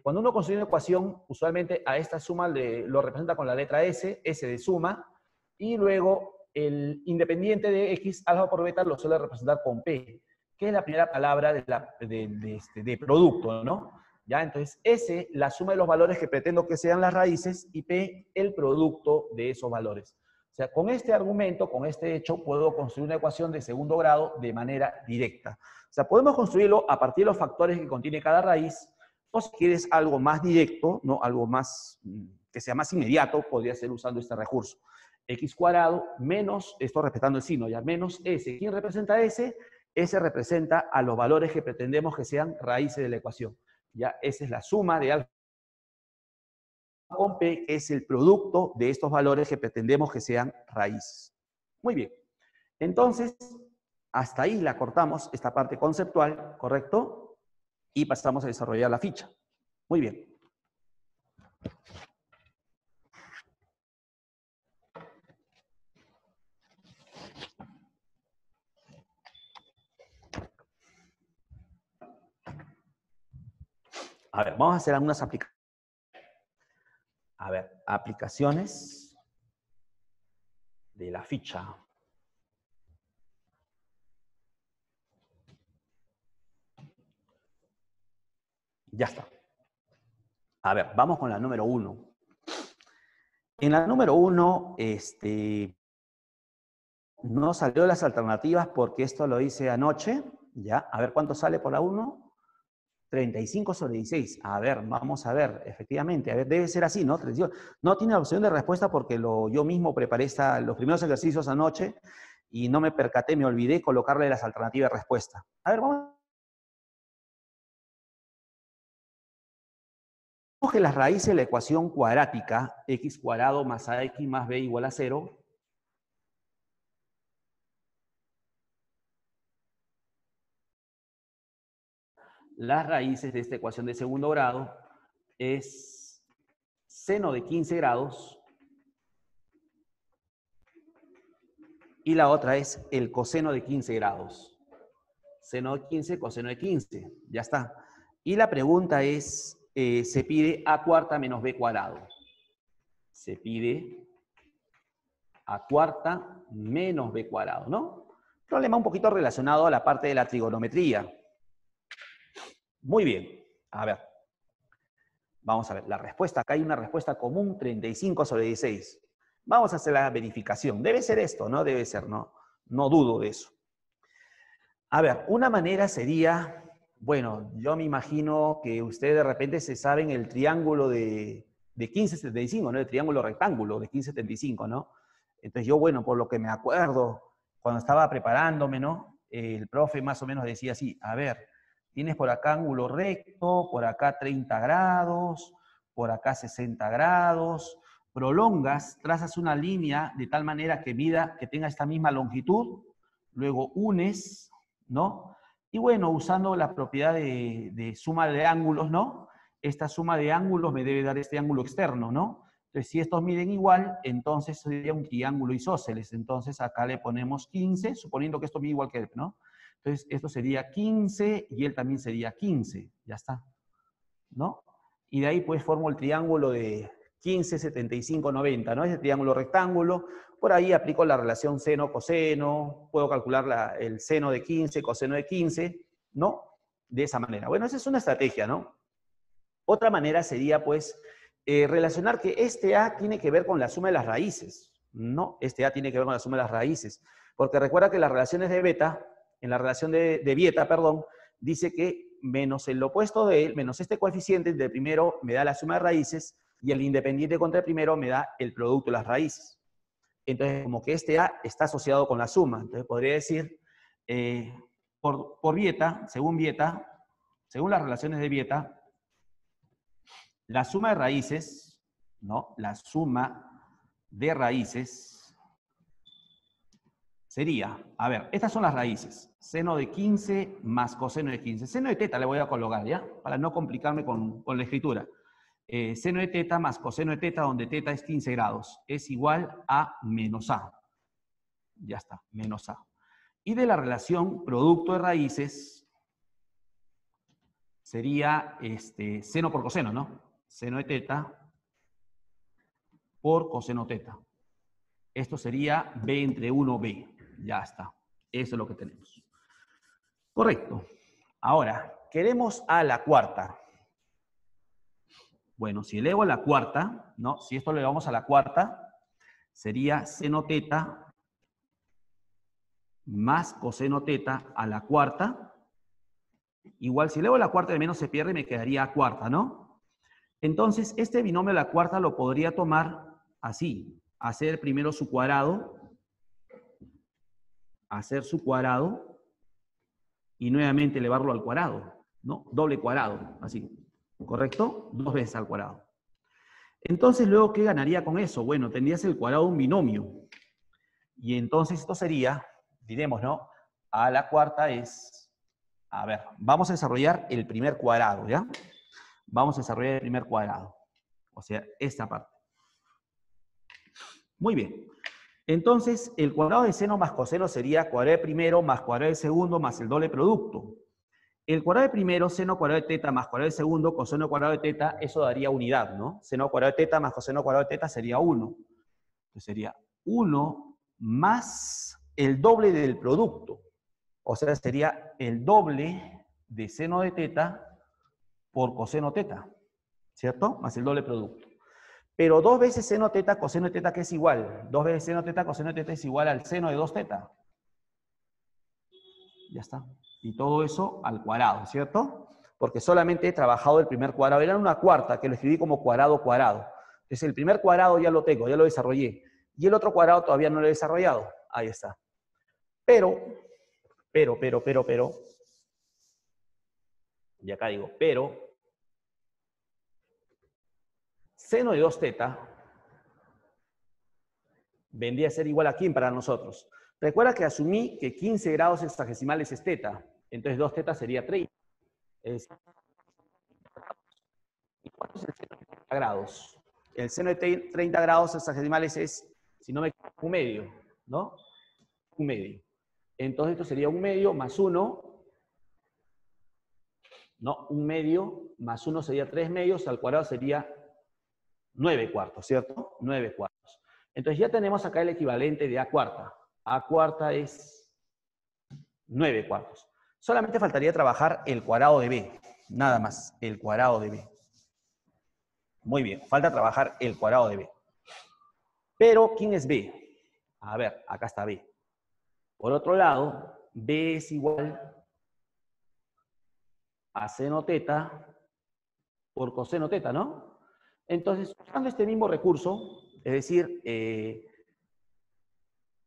Cuando uno construye una ecuación, usualmente a esta suma lo representa con la letra S, S de suma, y luego el independiente de x, alfa por beta, lo suele representar con P, que es la primera palabra de producto, ¿no? ¿Ya? Entonces, S, la suma de los valores que pretendo que sean las raíces, y P, el producto de esos valores. O sea, con este argumento, con este hecho, puedo construir una ecuación de segundo grado de manera directa. O sea, podemos construirlo a partir de los factores que contiene cada raíz, o si quieres algo más directo, ¿no? Algo más, que sea más inmediato, podría ser usando este recurso. X cuadrado menos, esto respetando el signo, ya, menos S. ¿Quién representa S? S representa a los valores que pretendemos que sean raíces de la ecuación. Ya, esa es la suma de alfa con P, que es el producto de estos valores que pretendemos que sean raíces. Muy bien. Entonces, hasta ahí la cortamos, esta parte conceptual, ¿correcto? Y pasamos a desarrollar la ficha. Muy bien. A ver, vamos a hacer algunas aplicaciones. A ver, aplicaciones de la ficha. Ya está. A ver, vamos con la número 1. En la número 1, no salió las alternativas porque esto lo hice anoche. Ya, a ver cuánto sale por la 1. 35 sobre 16. A ver, vamos a ver, efectivamente, a ver, debe ser así, ¿no? 35. No tiene opción de respuesta porque yo mismo preparé los primeros ejercicios anoche y no me percaté, me olvidé colocarle las alternativas de respuesta. A ver, vamos. Que las raíces de la ecuación cuadrática, x cuadrado más ax más b igual a 0, las raíces de esta ecuación de segundo grado es seno de 15 grados y la otra es el coseno de 15 grados. Seno de 15, coseno de 15, ya está. Y la pregunta es, se pide a cuarta menos b cuadrado. Se pide a cuarta menos b cuadrado, ¿no? Problema un poquito relacionado a la parte de la trigonometría. Muy bien, a ver. Vamos a ver, la respuesta, acá hay una respuesta común, 35 sobre 16. Vamos a hacer la verificación. Debe ser esto, ¿no? Debe ser, ¿no? No dudo de eso. A ver, una manera sería, bueno, yo me imagino que ustedes de repente se saben el triángulo de 1575, ¿no? El triángulo rectángulo de 1575, ¿no? Entonces yo, bueno, por lo que me acuerdo, cuando estaba preparándome, ¿no? El profe más o menos decía así, a ver, tienes por acá ángulo recto, por acá 30 grados, por acá 60 grados, prolongas, trazas una línea de tal manera que que tenga esta misma longitud, luego unes, ¿no? Y bueno, usando la propiedad de suma de ángulos, ¿no? Esta suma de ángulos me debe dar este ángulo externo, ¿no? Entonces, si estos miden igual, entonces sería un triángulo isósceles. Entonces, acá le ponemos 15, suponiendo que esto mide igual que él, ¿no? Entonces, esto sería 15 y él también sería 15. Ya está, ¿no? Y de ahí, pues, formo el triángulo de 15, 75, 90, ¿no? Ese triángulo rectángulo. Por ahí aplico la relación seno-coseno, puedo calcular el seno de 15, coseno de 15, ¿no? De esa manera. Bueno, esa es una estrategia, ¿no? Otra manera sería, pues, relacionar que este A tiene que ver con la suma de las raíces, ¿no? Este A tiene que ver con la suma de las raíces. Porque recuerda que las relaciones de beta, en la relación de Vieta, perdón, dice que menos el opuesto de él, menos este coeficiente del primero me da la suma de raíces y el independiente contra el primero me da el producto de las raíces. Entonces, como que este A está asociado con la suma. Entonces, podría decir, por Vieta, según las relaciones de Vieta, la suma de raíces, ¿no? La suma de raíces sería, a ver, estas son las raíces. Seno de 15 más coseno de 15. Seno de teta le voy a colocar, ¿ya? Para no complicarme con la escritura. Seno de teta más coseno de teta, donde teta es 15 grados, es igual a menos A. Ya está, menos A. Y de la relación producto de raíces sería seno por coseno, ¿no? Seno de teta por coseno teta. Esto sería B entre 1B. Ya está. Eso es lo que tenemos. Correcto. Ahora, queremos a la cuarta. Bueno, si elevo a la cuarta, ¿no? Si esto lo elevamos a la cuarta, sería seno teta más coseno teta a la cuarta. Igual, si elevo a la cuarta, de menos se pierde y me quedaría a cuarta, ¿no? Entonces, este binomio a la cuarta lo podría tomar así. Hacer primero su cuadrado, y nuevamente elevarlo al cuadrado, ¿no? Doble cuadrado, así. ¿correcto? 2 veces al cuadrado. Entonces, luego, ¿qué ganaría con eso? Bueno, tendrías el cuadrado de un binomio. Y entonces esto sería, diremos, ¿no? A la cuarta es, a ver, vamos a desarrollar el primer cuadrado, ¿ya? Vamos a desarrollar el primer cuadrado. O sea, esta parte. Muy bien. Entonces, el cuadrado de seno más coseno sería cuadrado de primero más cuadrado de segundo más el doble producto. El cuadrado de primero, seno cuadrado de teta más cuadrado de segundo, coseno cuadrado de teta, eso daría unidad, ¿no? Seno cuadrado de teta más coseno cuadrado de teta sería 1. Entonces sería 1 más el doble del producto. O sea, sería el doble de seno de teta por coseno teta, ¿cierto? Más el doble producto. Pero 2 veces seno teta, coseno de teta, ¿qué es igual? 2 veces seno teta, coseno de teta es igual al seno de 2 teta. Ya está. Y todo eso al cuadrado, ¿cierto? Porque solamente he trabajado el primer cuadrado. Era una cuarta, que lo escribí como cuadrado cuadrado. Entonces el primer cuadrado ya lo tengo, ya lo desarrollé. Y el otro cuadrado todavía no lo he desarrollado. Ahí está. Pero, y acá digo, pero, seno de 2 teta vendría a ser igual a quién para nosotros. Recuerda que asumí que 15 grados sexagesimales es teta. Entonces 2 teta sería 30. ¿Y cuánto es el seno de 30 grados? El seno de 30 grados sexagesimales es, si no me equivoco, un medio, ¿no? Un medio. Entonces esto sería un medio más 1, ¿no? Un medio más 1 sería 3 medios, al cuadrado sería 9 cuartos, ¿cierto? 9 cuartos. Entonces ya tenemos acá el equivalente de A cuarta. A cuarta es 9 cuartos. Solamente faltaría trabajar el cuadrado de B. Nada más, el cuadrado de B. Muy bien, falta trabajar el cuadrado de B. Pero, ¿quién es B? A ver, acá está B. Por otro lado, B es igual a seno teta por coseno teta, ¿no? Entonces, usando este mismo recurso, es decir,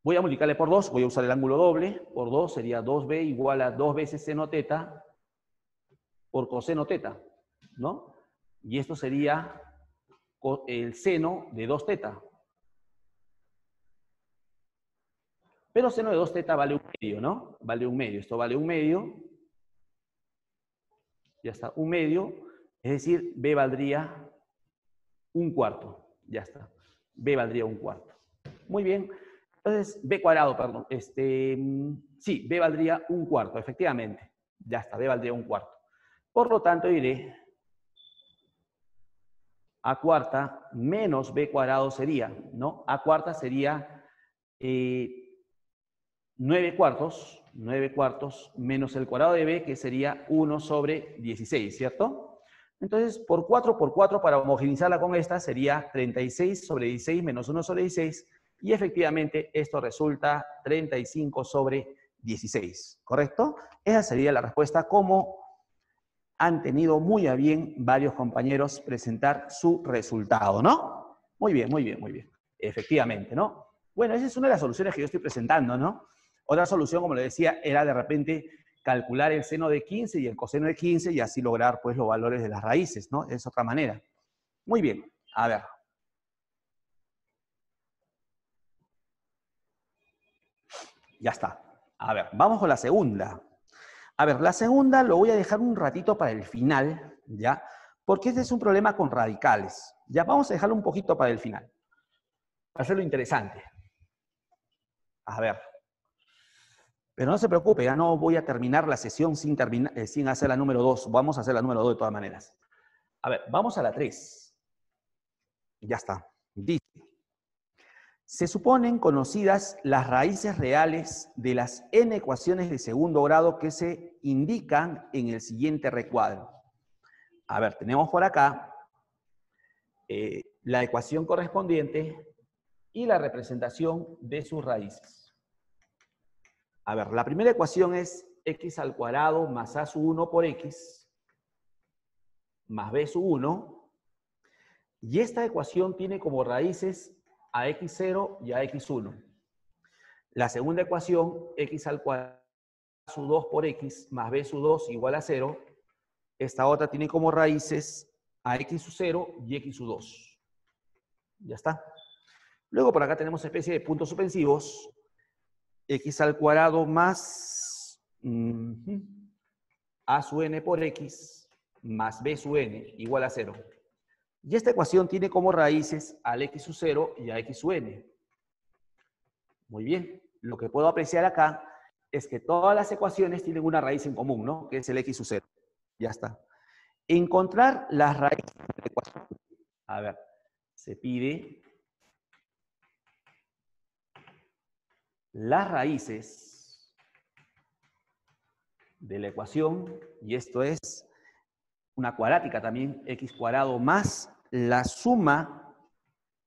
voy a multiplicarle por 2, voy a usar el ángulo doble, por 2 sería 2B igual a 2 veces seno teta por coseno teta, ¿no? Y esto sería el seno de 2 teta. Pero seno de 2 teta vale un medio, ¿no? Vale un medio. Esto vale un medio. Ya está, un medio. Es decir, B valdría un cuarto. Ya está. B valdría un cuarto. Muy bien. Entonces, B cuadrado, perdón. Sí, B valdría un cuarto, efectivamente. Ya está, B valdría un cuarto. Por lo tanto, diré A cuarta menos B cuadrado sería, ¿no? A cuarta sería 9 cuartos menos el cuadrado de B, que sería 1 sobre 16, ¿cierto? Entonces, por 4 para homogeneizarla con esta, sería 36 sobre 16 menos 1 sobre 16, y efectivamente esto resulta 35 sobre 16, ¿correcto? Esa sería la respuesta, como han tenido muy a bien varios compañeros presentar su resultado, ¿no? Muy bien, muy bien, muy bien. Efectivamente, ¿no? Bueno, esa es una de las soluciones que yo estoy presentando, ¿no? Otra solución, como le decía, era de repente calcular el seno de 15 y el coseno de 15 y así lograr, pues, los valores de las raíces, ¿no? Es otra manera. Muy bien, a ver. Ya está. A ver, vamos con la segunda. A ver, la segunda lo voy a dejar un ratito para el final, ¿ya? Porque este es un problema con radicales. Ya, vamos a dejarlo un poquito para el final. Para hacerlo interesante. A ver. Pero no se preocupe, ya no voy a terminar la sesión sin hacer la número 2. Vamos a hacer la número 2 de todas maneras. A ver, vamos a la 3. Ya está. Dice: se suponen conocidas las raíces reales de las n ecuaciones de segundo grado que se indican en el siguiente recuadro. A ver, tenemos por acá la ecuación correspondiente y la representación de sus raíces. A ver, la primera ecuación es x al cuadrado más a sub 1 por x más b sub 1. Y esta ecuación tiene como raíces a x0 y a x1. La segunda ecuación, x al cuadrado sub 2 por x más b sub 2 igual a 0, Esta otra tiene como raíces a x sub 0 y x sub 2. Ya está. Luego por acá tenemos especie de puntos suspensivos. X al cuadrado más a sub n por x más b sub n igual a 0. Y esta ecuación tiene como raíces al x sub 0 y a x sub n. Muy bien. Lo que puedo apreciar acá es que todas las ecuaciones tienen una raíz en común, ¿no? Que es el x sub 0. Ya está. Encontrar las raíces de la ecuación. A ver, se pide las raíces de la ecuación, y esto es una cuadrática también, x cuadrado más la suma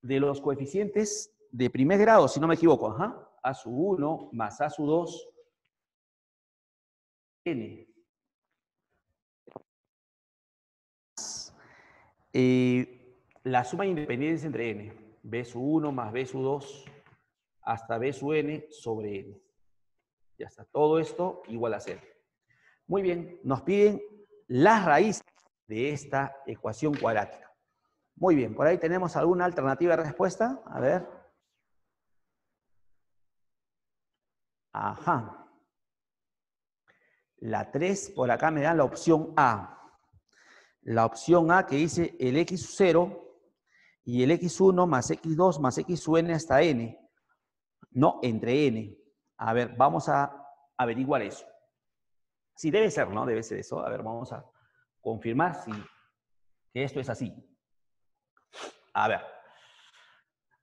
de los coeficientes de primer grado, si no me equivoco, a sub 1 más a sub 2 n. La suma de independencia entre n, b sub 1 más b sub 2 hasta b sub n sobre n. Ya está, todo esto igual a 0. Muy bien, nos piden las raíces de esta ecuación cuadrática. Muy bien, por ahí tenemos alguna alternativa de respuesta. A ver. Ajá. La 3 por acá me da la opción A. La opción A que dice el x sub 0 y el x1 más x2 más x sub n hasta n. No, entre n. A ver, vamos a averiguar eso. Sí, debe ser, ¿no? Debe ser eso. A ver, vamos a confirmar si que esto es así. A ver.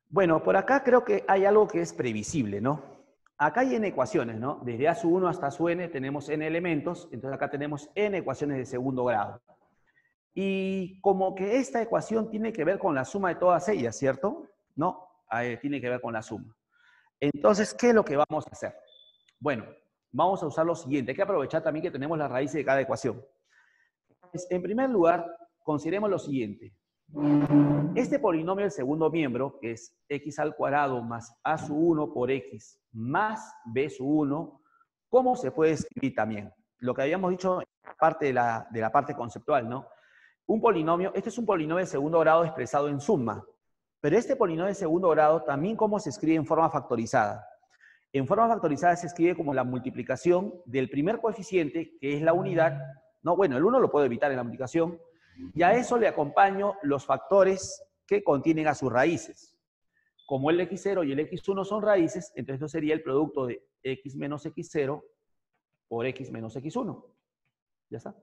Bueno, por acá creo que hay algo que es previsible, ¿no? Acá hay n ecuaciones, ¿no? Desde a sub 1 hasta sub n tenemos n elementos, entonces acá tenemos n ecuaciones de segundo grado. Y como que esta ecuación tiene que ver con la suma de todas ellas, ¿cierto? No, tiene que ver con la suma. Entonces, ¿qué es lo que vamos a hacer? Bueno, vamos a usar lo siguiente. Hay que aprovechar también que tenemos las raíces de cada ecuación. Pues, en primer lugar, consideremos lo siguiente. Este polinomio del segundo miembro, que es x al cuadrado más a sub 1 por x más b sub 1, ¿cómo se puede escribir también? Lo que habíamos dicho en parte de la parte conceptual, ¿no? Un polinomio, este es un polinomio de segundo grado expresado en suma, pero este polinomio de segundo grado también cómo se escribe en forma factorizada. En forma factorizada se escribe como la multiplicación del primer coeficiente, que es la unidad. No, bueno, el 1 lo puedo evitar en la multiplicación, y a eso le acompaño los factores que contienen a sus raíces. Como el x0 y el x1 son raíces, entonces esto sería el producto de x menos x0 por x menos x1. Ya está,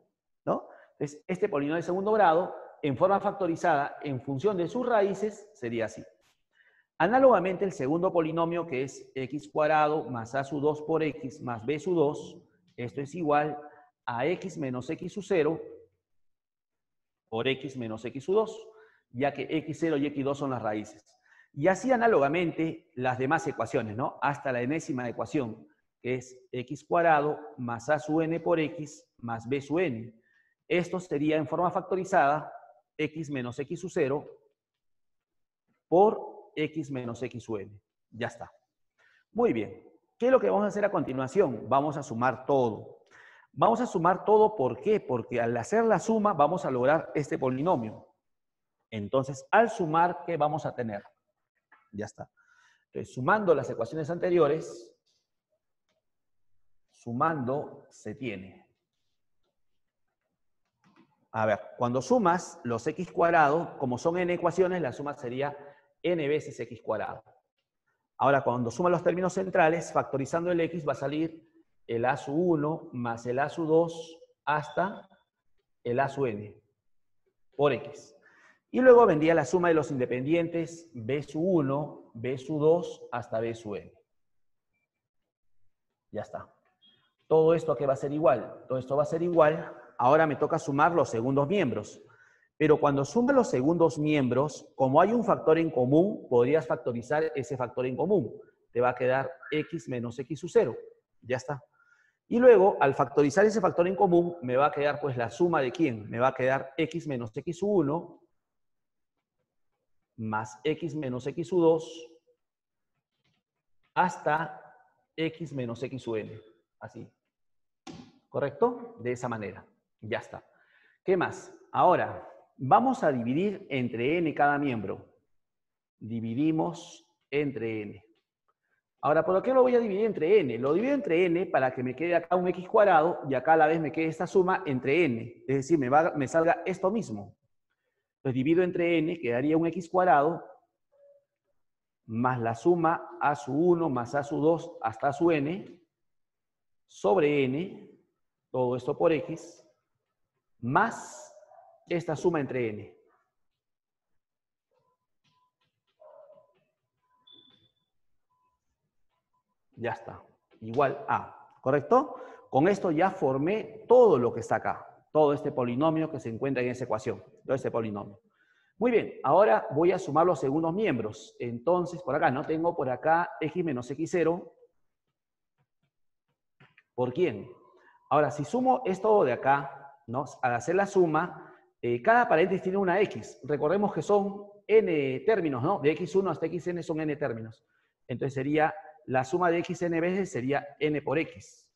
¿no? Entonces, este polinomio de segundo grado, en forma factorizada, en función de sus raíces, sería así. Análogamente, el segundo polinomio, que es x cuadrado más a sub 2 por x más b sub 2, esto es igual a x menos x sub 0 por x menos x sub 2, ya que x0 y x2 son las raíces. Y así análogamente las demás ecuaciones, ¿no? Hasta la enésima ecuación, que es x cuadrado más a sub n por x más b sub n. Esto sería en forma factorizada x menos x sub 0 por x menos x sub n. Ya está. Muy bien. ¿Qué es lo que vamos a hacer a continuación? Vamos a sumar todo. Vamos a sumar todo, ¿por qué? Porque al hacer la suma vamos a lograr este polinomio. Entonces, al sumar, ¿qué vamos a tener? Ya está. Entonces, sumando las ecuaciones anteriores, sumando se tiene. A ver, cuando sumas los x cuadrados, como son n ecuaciones, la suma sería n veces x cuadrado. Ahora, cuando sumas los términos centrales, factorizando el x va a salir el a sub 1 más el a sub 2 hasta el a sub n por x. Y luego vendría la suma de los independientes b sub 1, b sub 2 hasta b sub n. Ya está. Todo esto ¿a qué va a ser igual? Todo esto va a ser igual. Ahora me toca sumar los segundos miembros. Pero cuando sumas los segundos miembros, como hay un factor en común, podrías factorizar ese factor en común. Te va a quedar x menos x sub 0. Ya está. Y luego, al factorizar ese factor en común, me va a quedar pues la suma de ¿quién? Me va a quedar x menos x sub 1 más x menos x sub 2 hasta x menos x sub n. Así. ¿Correcto? De esa manera. Ya está. ¿Qué más? Ahora, vamos a dividir entre n cada miembro. Dividimos entre n. Ahora, ¿por qué lo voy a dividir entre n? Lo divido entre n para que me quede acá un x cuadrado y acá a la vez me quede esta suma entre n. Es decir, me salga esto mismo. Entonces divido entre n, quedaría un x cuadrado más la suma a su 1 más a su 2 hasta a su n sobre n, todo esto por x, más esta suma entre n. Ya está. Igual a. ¿Correcto? Con esto ya formé todo lo que está acá. Todo este polinomio que se encuentra en esa ecuación. Todo este polinomio. Muy bien. Ahora voy a sumar los segundos miembros. Entonces, por acá, ¿no? Tengo por acá x menos x0. ¿Por quién? Ahora, si sumo esto de acá, ¿no? Al hacer la suma, cada paréntesis tiene una x. Recordemos que son n términos, ¿no? De x1 hasta xn son n términos. Entonces sería la suma de xn veces sería n por x.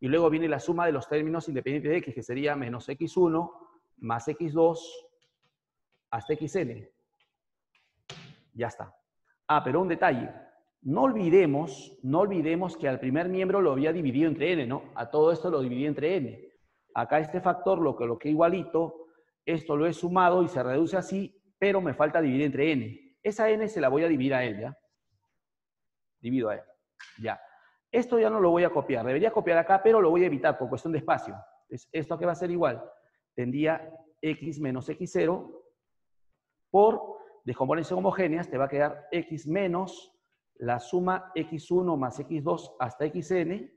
Y luego viene la suma de los términos independientes de x, que sería menos x1 más x2 hasta xn. Ya está. Ah, pero un detalle. No olvidemos que al primer miembro lo había dividido entre n, ¿no? A todo esto lo dividí entre n. Acá este factor lo coloqué igualito, esto lo he sumado y se reduce así, pero me falta dividir entre n. Esa n se la voy a dividir a él, ¿ya? Divido a él. Ya. Esto ya no lo voy a copiar. Debería copiar acá, pero lo voy a evitar por cuestión de espacio. Entonces, ¿esto qué va a ser igual? Tendría x menos x0 por descomposición homogéneas, te va a quedar x menos la suma x1 más x2 hasta xn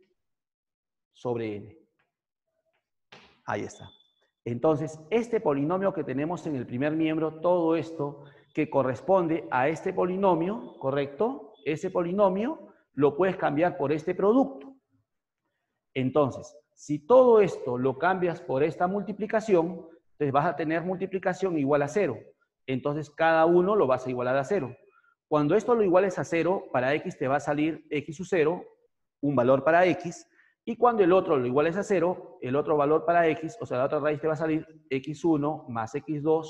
sobre n. Ahí está. Entonces, este polinomio que tenemos en el primer miembro, todo esto que corresponde a este polinomio, ¿correcto? Ese polinomio lo puedes cambiar por este producto. Entonces, si todo esto lo cambias por esta multiplicación, entonces vas a tener multiplicación igual a 0. Entonces, cada uno lo vas a igualar a 0. Cuando esto lo iguales a 0, para x te va a salir x sub 0, un valor para x, y cuando el otro lo iguales a 0, el otro valor para x, o sea, la otra raíz te va a salir x1 más x2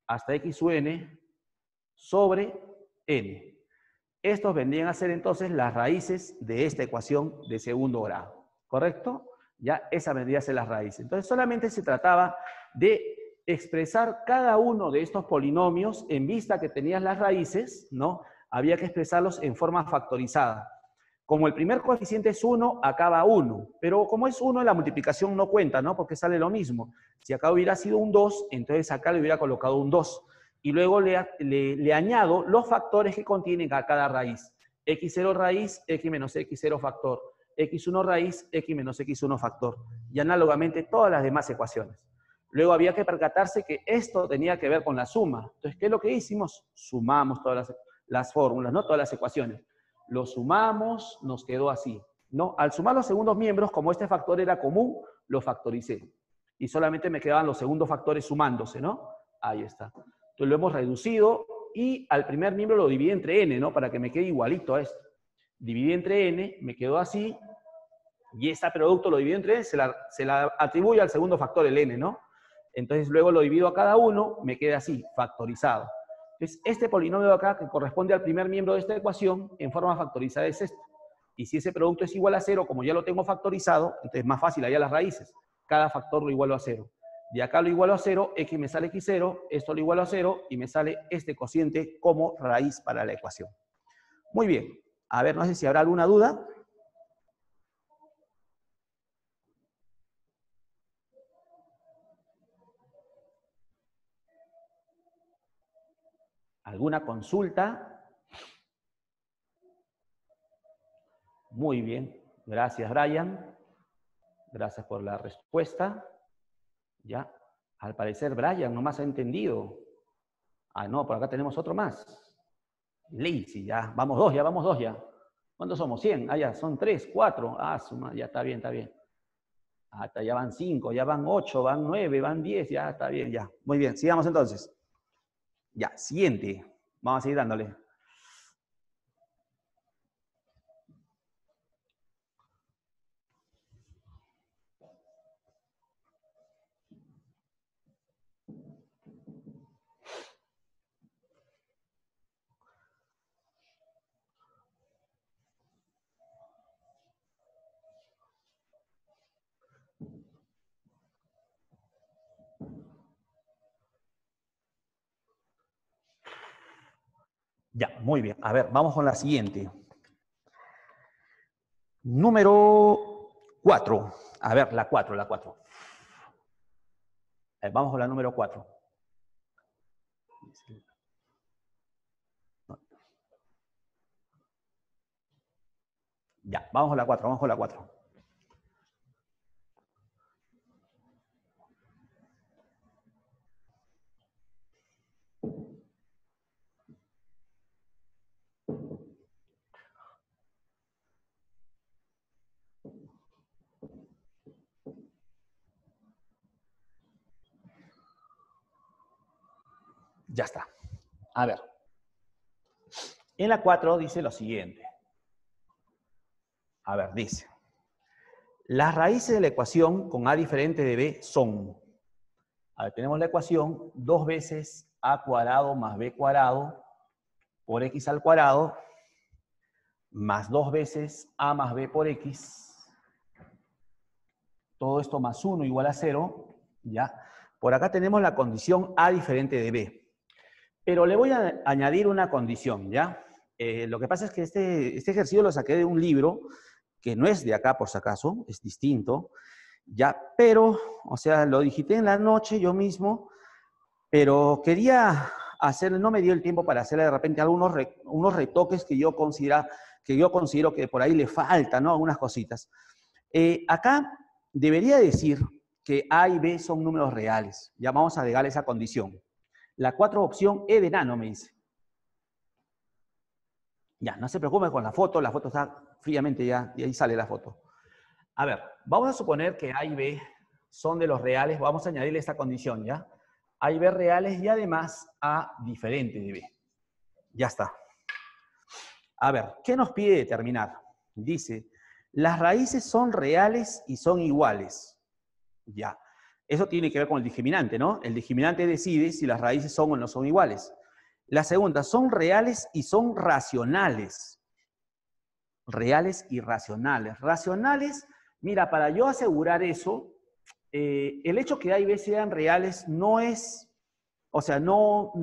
hasta x sub n sobre n. Estos vendrían a ser entonces las raíces de esta ecuación de segundo grado. ¿Correcto? Ya esa vendría a ser las raíces. Entonces solamente se trataba de expresar cada uno de estos polinomios en vista que tenías las raíces, ¿no? Había que expresarlos en forma factorizada. Como el primer coeficiente es 1, acá va 1. Pero como es 1, la multiplicación no cuenta, ¿no? Porque sale lo mismo. Si acá hubiera sido un 2, entonces acá le hubiera colocado un 2. Y luego le añado los factores que contienen a cada raíz. x0 raíz, x menos x0 factor. x1 raíz, x menos x1 factor. Y análogamente todas las demás ecuaciones. Luego había que percatarse que esto tenía que ver con la suma. Entonces, ¿qué es lo que hicimos? Sumamos todas las fórmulas, ¿no? Todas las ecuaciones. Lo sumamos, nos quedó así, ¿no? Al sumar los segundos miembros, como este factor era común, lo factoricé. Y solamente me quedaban los segundos factores sumándose, ¿no? Ahí está. Entonces lo hemos reducido y al primer miembro lo dividí entre n, ¿no? Para que me quede igualito a esto. Dividí entre n, me quedó así, y este producto lo divido entre n, se la atribuye al segundo factor, el n, ¿no? Entonces luego lo divido a cada uno, me queda así, factorizado. Entonces este polinomio de acá, que corresponde al primer miembro de esta ecuación, en forma factorizada es esto. Y si ese producto es igual a 0, como ya lo tengo factorizado, entonces es más fácil allá las raíces. Cada factor lo igualo a 0. De acá lo igualo a 0, x me sale x0, esto lo igualo a 0 y me sale este cociente como raíz para la ecuación. Muy bien. A ver, no sé si habrá alguna duda. ¿Alguna consulta? Muy bien. Gracias, Brian. Gracias por la respuesta. Ya. Al parecer, Brian nomás ha entendido. Ah, no, por acá tenemos otro más. Lazy, ya. Vamos dos, ya vamos dos, ya. ¿Cuántos somos? 100. Ah, ya, son 3, 4. Ah, suma, ya está bien, está bien. Hasta ya van 5, ya van 8, van 9, van 10, ya está bien, ya. Muy bien, sigamos entonces. Ya, siguiente. Vamos a seguir dándole. muy bien. A ver, vamos con la siguiente. Número 4. A ver, la 4. Vamos con la número 4. Ya, vamos con la 4. Ya está. A ver. En la 4 dice lo siguiente. A ver, dice. Las raíces de la ecuación con a diferente de b son. A ver, tenemos la ecuación 2 veces a cuadrado más b cuadrado por x al cuadrado más 2 veces a más b por x. Todo esto más 1 igual a 0. ¿Ya? Por acá tenemos la condición a diferente de b. Pero le voy a añadir una condición, ¿ya? Lo que pasa es que este ejercicio lo saqué de un libro que no es de acá por si acaso, es distinto, ¿ya? Pero, o sea, lo digité en la noche yo mismo, pero quería hacer, no me dio el tiempo para hacerle de repente unos retoques que yo considero que por ahí le faltan, ¿no? Algunas cositas. Acá debería decir que A y B son números reales. Ya vamos a agregar esa condición. La 4 opción E de nano me dice. Ya, no se preocupe con la foto está fríamente ya, y ahí sale la foto. A ver, vamos a suponer que A y B son de los reales, vamos a añadirle esta condición, ¿ya? A y B reales y además A diferente de B. Ya está. A ver, ¿qué nos pide determinar? Dice, las raíces son reales y son iguales. Ya. Eso tiene que ver con el discriminante, ¿no? El discriminante decide si las raíces son o no son iguales. La segunda, son reales y son racionales. Reales y racionales. Racionales, mira, para yo asegurar eso, el hecho que A y B sean reales no es, o sea, no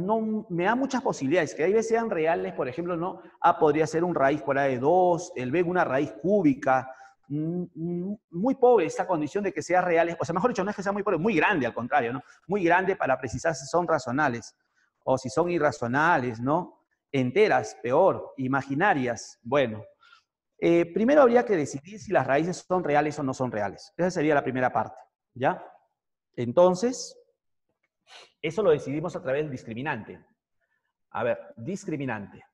me da muchas posibilidades. Que A y B sean reales, por ejemplo, ¿no? A podría ser un raíz cuadrada de 2, el B una raíz cúbica. Muy pobre esta condición de que sea reales, o sea, mejor dicho, no es que sea muy pobre, muy grande al contrario, ¿no? Muy grande para precisar si son racionales o si son irracionales, ¿no? Enteras, peor, imaginarias, bueno. Primero habría que decidir si las raíces son reales o no son reales. Esa sería la primera parte, ¿ya? Entonces, eso lo decidimos a través del discriminante. A ver, discriminante.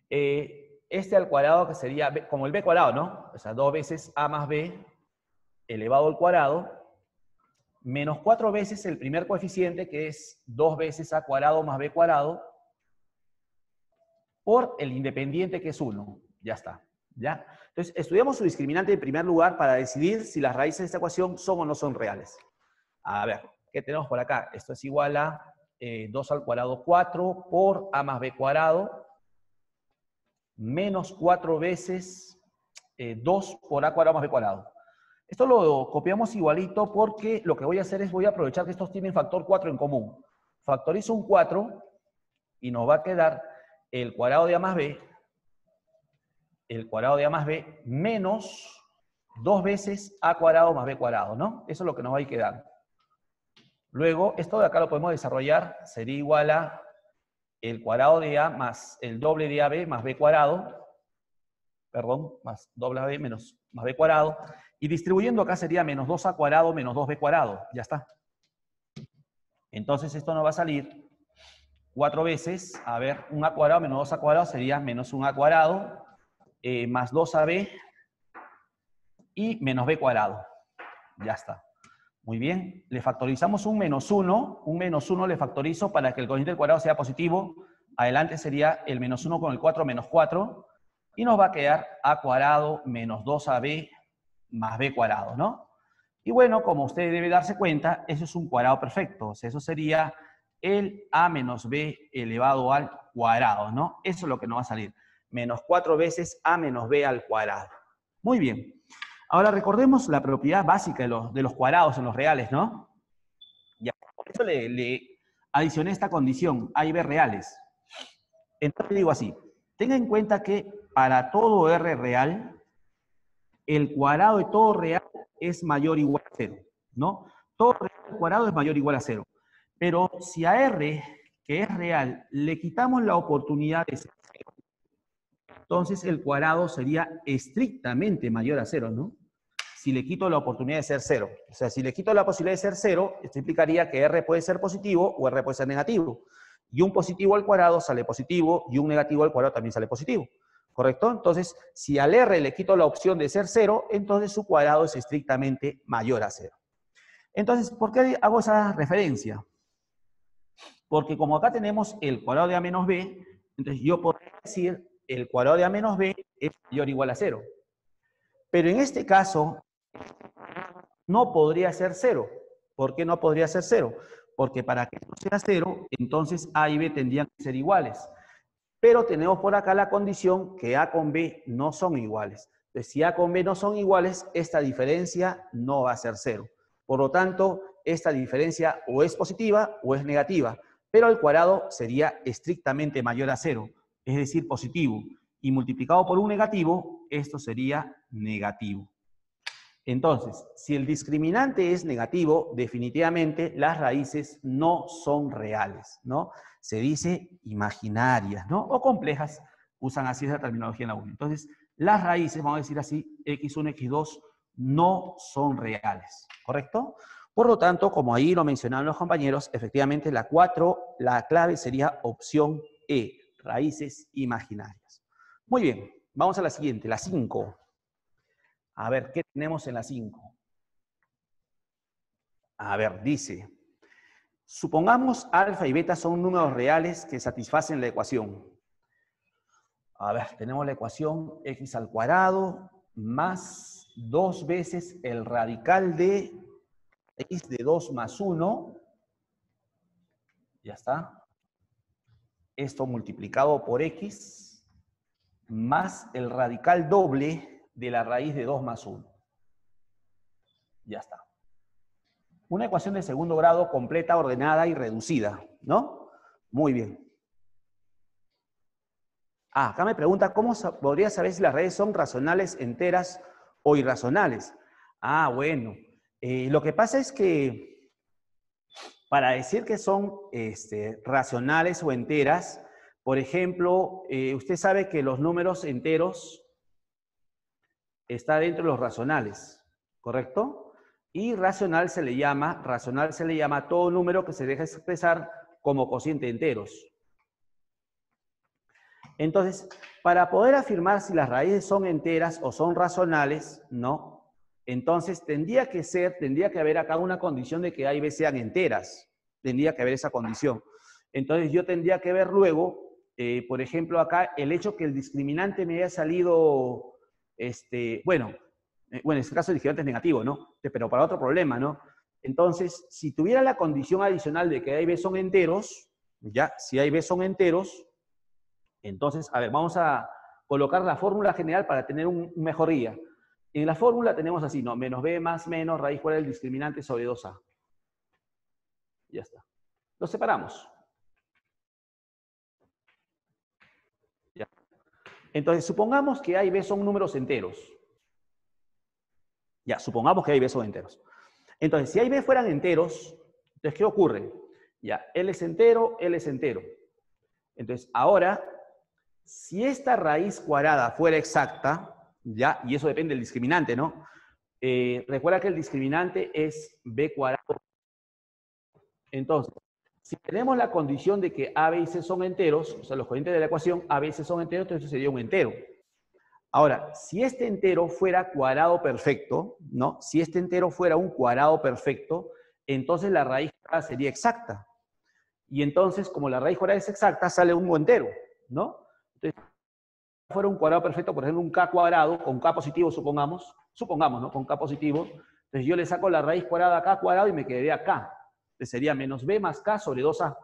Este al cuadrado que sería b, como el b cuadrado, ¿no? O sea, 2 veces a más b elevado al cuadrado, menos 4 veces el primer coeficiente, que es 2 veces a cuadrado más b cuadrado, por el independiente, que es 1. Ya está. ¿Ya? Entonces, estudiamos su discriminante en primer lugar para decidir si las raíces de esta ecuación son o no son reales. A ver, ¿qué tenemos por acá? Esto es igual a 2 al cuadrado 4 por a más b cuadrado, menos 4 veces 2 por a cuadrado más b cuadrado. Esto lo copiamos igualito porque lo que voy a hacer es voy a aprovechar que estos tienen factor 4 en común. Factorizo un 4 y nos va a quedar el cuadrado de a más b, menos 2 veces a cuadrado más b cuadrado, ¿no? Eso es lo que nos va a ir quedando. Luego, esto de acá lo podemos desarrollar, sería igual a el cuadrado de a más el doble de ab más b cuadrado, perdón, más doble ab menos más b cuadrado, y distribuyendo acá sería menos 2a cuadrado menos 2b cuadrado, ya está. Entonces esto nos va a salir 4 veces, a ver, 1a cuadrado menos 2a cuadrado sería menos 1a cuadrado, más 2ab y menos b cuadrado. Ya está. Muy bien. Le factorizamos un menos 1. Un menos 1 le factorizo para que el coeficiente del cuadrado sea positivo. Adelante sería el menos 1 con el 4 menos 4. Y nos va a quedar a cuadrado menos 2ab más b cuadrado, ¿no? Y bueno, como usted debe darse cuenta, eso es un cuadrado perfecto. O sea, eso sería el a menos b elevado al cuadrado, ¿no? Eso es lo que nos va a salir. Menos 4 veces a menos b al cuadrado. Muy bien. Ahora recordemos la propiedad básica de los cuadrados en los reales, ¿no? Ya, por eso le adicioné esta condición, a y b reales. Entonces digo así, tenga en cuenta que para todo R real, el cuadrado de todo real es mayor o igual a 0, ¿no? Todo real al cuadrado es mayor o igual a 0. Pero si a R, que es real, le quitamos la oportunidad de ser 0, entonces el cuadrado sería estrictamente mayor a 0, ¿no? Si le quito la oportunidad de ser 0. O sea, si le quito la posibilidad de ser 0, esto implicaría que R puede ser positivo o R puede ser negativo. Y un positivo al cuadrado sale positivo y un negativo al cuadrado también sale positivo. ¿Correcto? Entonces, si al R le quito la opción de ser 0, entonces su cuadrado es estrictamente mayor a 0. Entonces, ¿por qué hago esa referencia? Porque como acá tenemos el cuadrado de A menos B, entonces yo podría decir el cuadrado de A menos B es mayor o igual a 0. Pero en este caso, no podría ser 0. ¿Por qué no podría ser 0? Porque para que no sea 0, entonces A y B tendrían que ser iguales. Pero tenemos por acá la condición que A con B no son iguales. Entonces, si A con B no son iguales, esta diferencia no va a ser 0. Por lo tanto, esta diferencia o es positiva o es negativa. Pero al cuadrado sería estrictamente mayor a 0, es decir, positivo. Y multiplicado por un negativo, esto sería negativo. Entonces, si el discriminante es negativo, definitivamente las raíces no son reales, ¿no? Se dice imaginarias, ¿no? O complejas, usan así esa terminología en la 1. Entonces, las raíces, vamos a decir así, x1, x2, no son reales, ¿correcto? Por lo tanto, como ahí lo mencionaron los compañeros, efectivamente la 4, la clave sería opción E, raíces imaginarias. Muy bien, vamos a la siguiente, la 5. A ver, ¿qué tenemos en la 5? A ver, dice, supongamos alfa y beta son números reales que satisfacen la ecuación. A ver, tenemos la ecuación x al cuadrado más 2 veces el radical de x de 2 más 1. Ya está. Esto multiplicado por x más el radical doble de la raíz de 2 más 1. Ya está. Una ecuación de segundo grado completa, ordenada y reducida, ¿no? Muy bien. Ah, acá me pregunta, ¿cómo podría saber si las raíces son racionales, enteras o irracionales? Ah, bueno. Lo que pasa es que para decir que son racionales o enteras, por ejemplo, usted sabe que los números enteros están dentro de los racionales, ¿correcto? Y racional se le llama a todo número que se deja expresar como cociente de enteros. Entonces, para poder afirmar si las raíces son enteras o son racionales, ¿no? Entonces, tendría que haber acá una condición de que A y B sean enteras. Tendría que haber esa condición. Entonces, yo tendría que ver luego, por ejemplo, acá, el hecho que el discriminante me haya salido, bueno, en este caso el discriminante es negativo, ¿no? Pero para otro problema, ¿no? Entonces, si tuviera la condición adicional de que A y B son enteros, ya, si A y B son enteros, entonces, a ver, vamos a colocar la fórmula general para tener un mejor guía. En la fórmula tenemos así, ¿no? Menos b más menos raíz cuadrada del discriminante sobre 2a. Ya está. Lo separamos. Ya. Entonces, supongamos que a y b son números enteros. Ya, supongamos que a y b son enteros. Entonces, si a y b fueran enteros, entonces, ¿qué ocurre? Ya, L es entero, L es entero. Entonces, ahora, si esta raíz cuadrada fuera exacta, ya, y eso depende del discriminante, ¿no? Recuerda que el discriminante es b cuadrado. Entonces, si tenemos la condición de que a, b y c son enteros, o sea, los cocientes de la ecuación a, b y c son enteros, entonces sería un entero. Ahora, si este entero fuera cuadrado perfecto, ¿no? Si este entero fuera un cuadrado perfecto, entonces la raíz cuadrada sería exacta. Y entonces, como la raíz cuadrada es exacta, sale un entero, ¿no? Entonces, si fuera un cuadrado perfecto, por ejemplo, un k cuadrado, con k positivo, supongamos, ¿no? Con k positivo, entonces yo le saco la raíz cuadrada a k cuadrado y me quedaría k. Entonces sería menos b más k sobre 2a.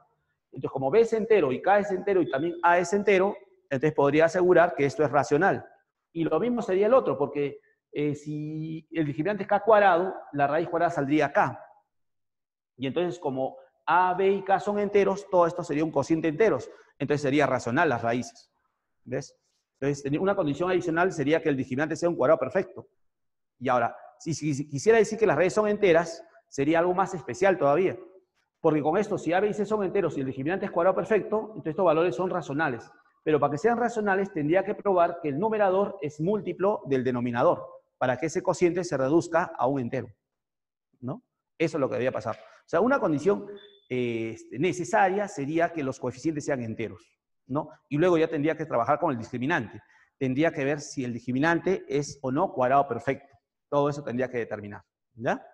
Entonces, como b es entero y k es entero y también a es entero, entonces podría asegurar que esto es racional. Y lo mismo sería el otro, porque si el discriminante es k cuadrado, la raíz cuadrada saldría k. Y entonces, como A, B y K son enteros, todo esto sería un cociente enteros. Entonces sería racional las raíces. ¿Ves? Entonces, una condición adicional sería que el discriminante sea un cuadrado perfecto. Y ahora, si quisiera decir que las raíces son enteras, sería algo más especial todavía. Porque con esto, si A, B y C son enteros y el discriminante es cuadrado perfecto, entonces estos valores son racionales. Pero para que sean racionales, tendría que probar que el numerador es múltiplo del denominador, para que ese cociente se reduzca a un entero, ¿no? Eso es lo que debería pasar. O sea, una condición necesaria sería que los coeficientes sean enteros, ¿no? Y luego ya tendría que trabajar con el discriminante. Tendría que ver si el discriminante es o no cuadrado perfecto. Todo eso tendría que determinar, ¿ya?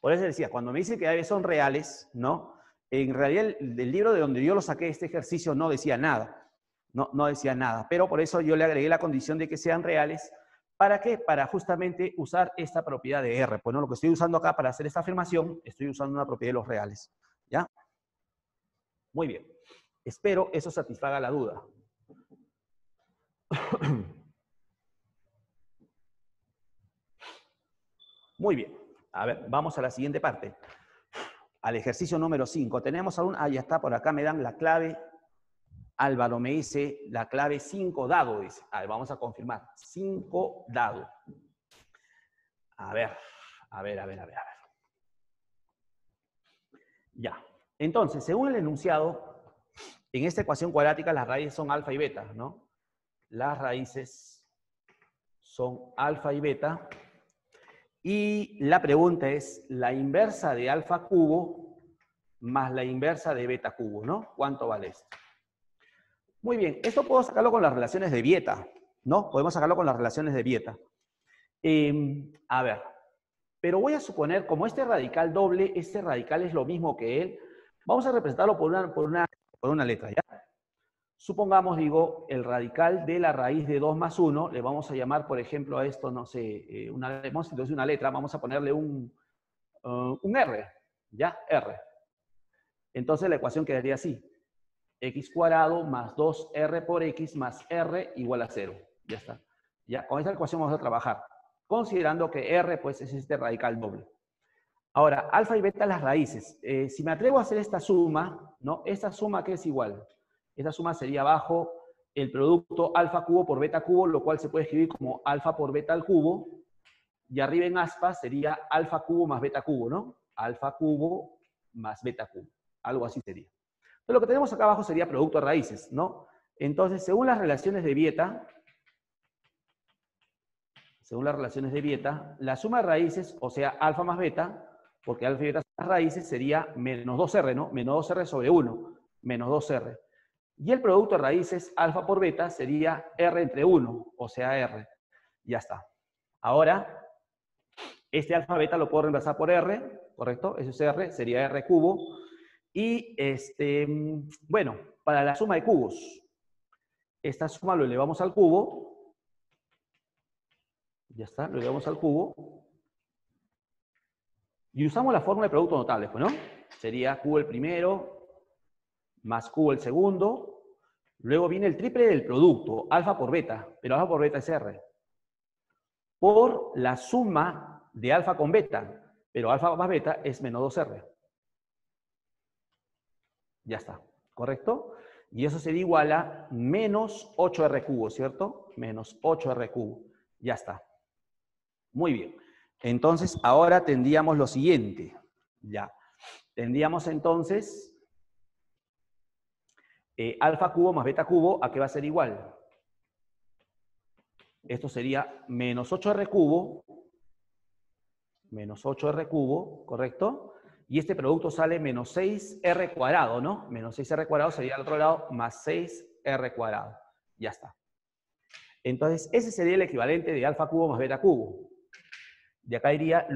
Por eso decía, cuando me dice que a veces son reales, ¿no? En realidad el libro de donde yo lo saqué, este ejercicio, no decía nada. No decía nada. Pero por eso yo le agregué la condición de que sean reales. ¿Para qué? Para justamente usar esta propiedad de R. Pues no, lo que estoy usando acá para hacer esta afirmación, estoy usando una propiedad de los reales. ¿Ya? Muy bien. Espero eso satisfaga la duda. Muy bien. A ver, vamos a la siguiente parte. Al ejercicio número 5. Tenemos aún, ya está, por acá me dan la clave. Álvaro me dice la clave 5 dado, dice. A ver, vamos a confirmar. 5 dado. A ver. Ya. Entonces, según el enunciado, en esta ecuación cuadrática las raíces son alfa y beta, ¿no? Las raíces son alfa y beta. Y la pregunta es la inversa de alfa cubo más la inversa de beta cubo, ¿no? ¿Cuánto vale esto? Muy bien, esto puedo sacarlo con las relaciones de Vieta, ¿no? Podemos sacarlo con las relaciones de Vieta. A ver, pero voy a suponer, como este radical doble, este radical es lo mismo que él, vamos a representarlo por una letra, ¿ya? Supongamos, digo, el radical de la raíz de 2 más 1, le vamos a llamar, por ejemplo, a esto, no sé, entonces una letra, vamos a ponerle un R, ¿ya? R. Entonces la ecuación quedaría así. X cuadrado más 2R por X más R igual a 0. Ya está. Ya, con esta ecuación vamos a trabajar, considerando que R, pues, es este radical doble. Ahora, alfa y beta las raíces. Si me atrevo a hacer esta suma, ¿no? Esta suma, ¿qué es igual? Esta suma sería abajo el producto alfa cubo por beta cubo, lo cual se puede escribir como alfa por beta al cubo, y arriba en aspas sería alfa cubo más beta cubo, ¿no? Alfa cubo más beta cubo. Algo así sería. Entonces, lo que tenemos acá abajo sería producto de raíces, ¿no? Entonces, según las relaciones de Vieta, la suma de raíces, o sea, alfa más beta, porque alfa y beta son las raíces, sería menos 2R, ¿no? Menos 2R sobre 1, menos 2R. Y el producto de raíces, alfa por beta, sería R entre 1, o sea, R. Ya está. Ahora, este alfa beta lo puedo reemplazar por R, ¿correcto? Eso es R, sería R cubo. Y, bueno, para la suma de cubos, esta suma lo elevamos al cubo. Ya está, lo elevamos al cubo. Y usamos la fórmula de producto notable, pues, ¿no? Sería cubo el primero, más cubo el segundo. Luego viene el triple del producto, alfa por beta, pero alfa por beta es R. Por la suma de alfa con beta, pero alfa más beta es menos 2R. Ya está, ¿correcto? Y eso sería igual a menos 8R cubo, ¿cierto? Menos 8R cubo. Ya está. Muy bien. Entonces, ahora tendríamos lo siguiente. Ya. Tendríamos entonces alfa cubo más beta cubo, ¿a qué va a ser igual? Esto sería menos 8R cubo, ¿correcto? Y este producto sale menos 6R cuadrado, ¿no? Menos 6R cuadrado sería al otro lado más 6R cuadrado. Ya está. Entonces, ese sería el equivalente de alfa cubo más beta cubo. De acá iría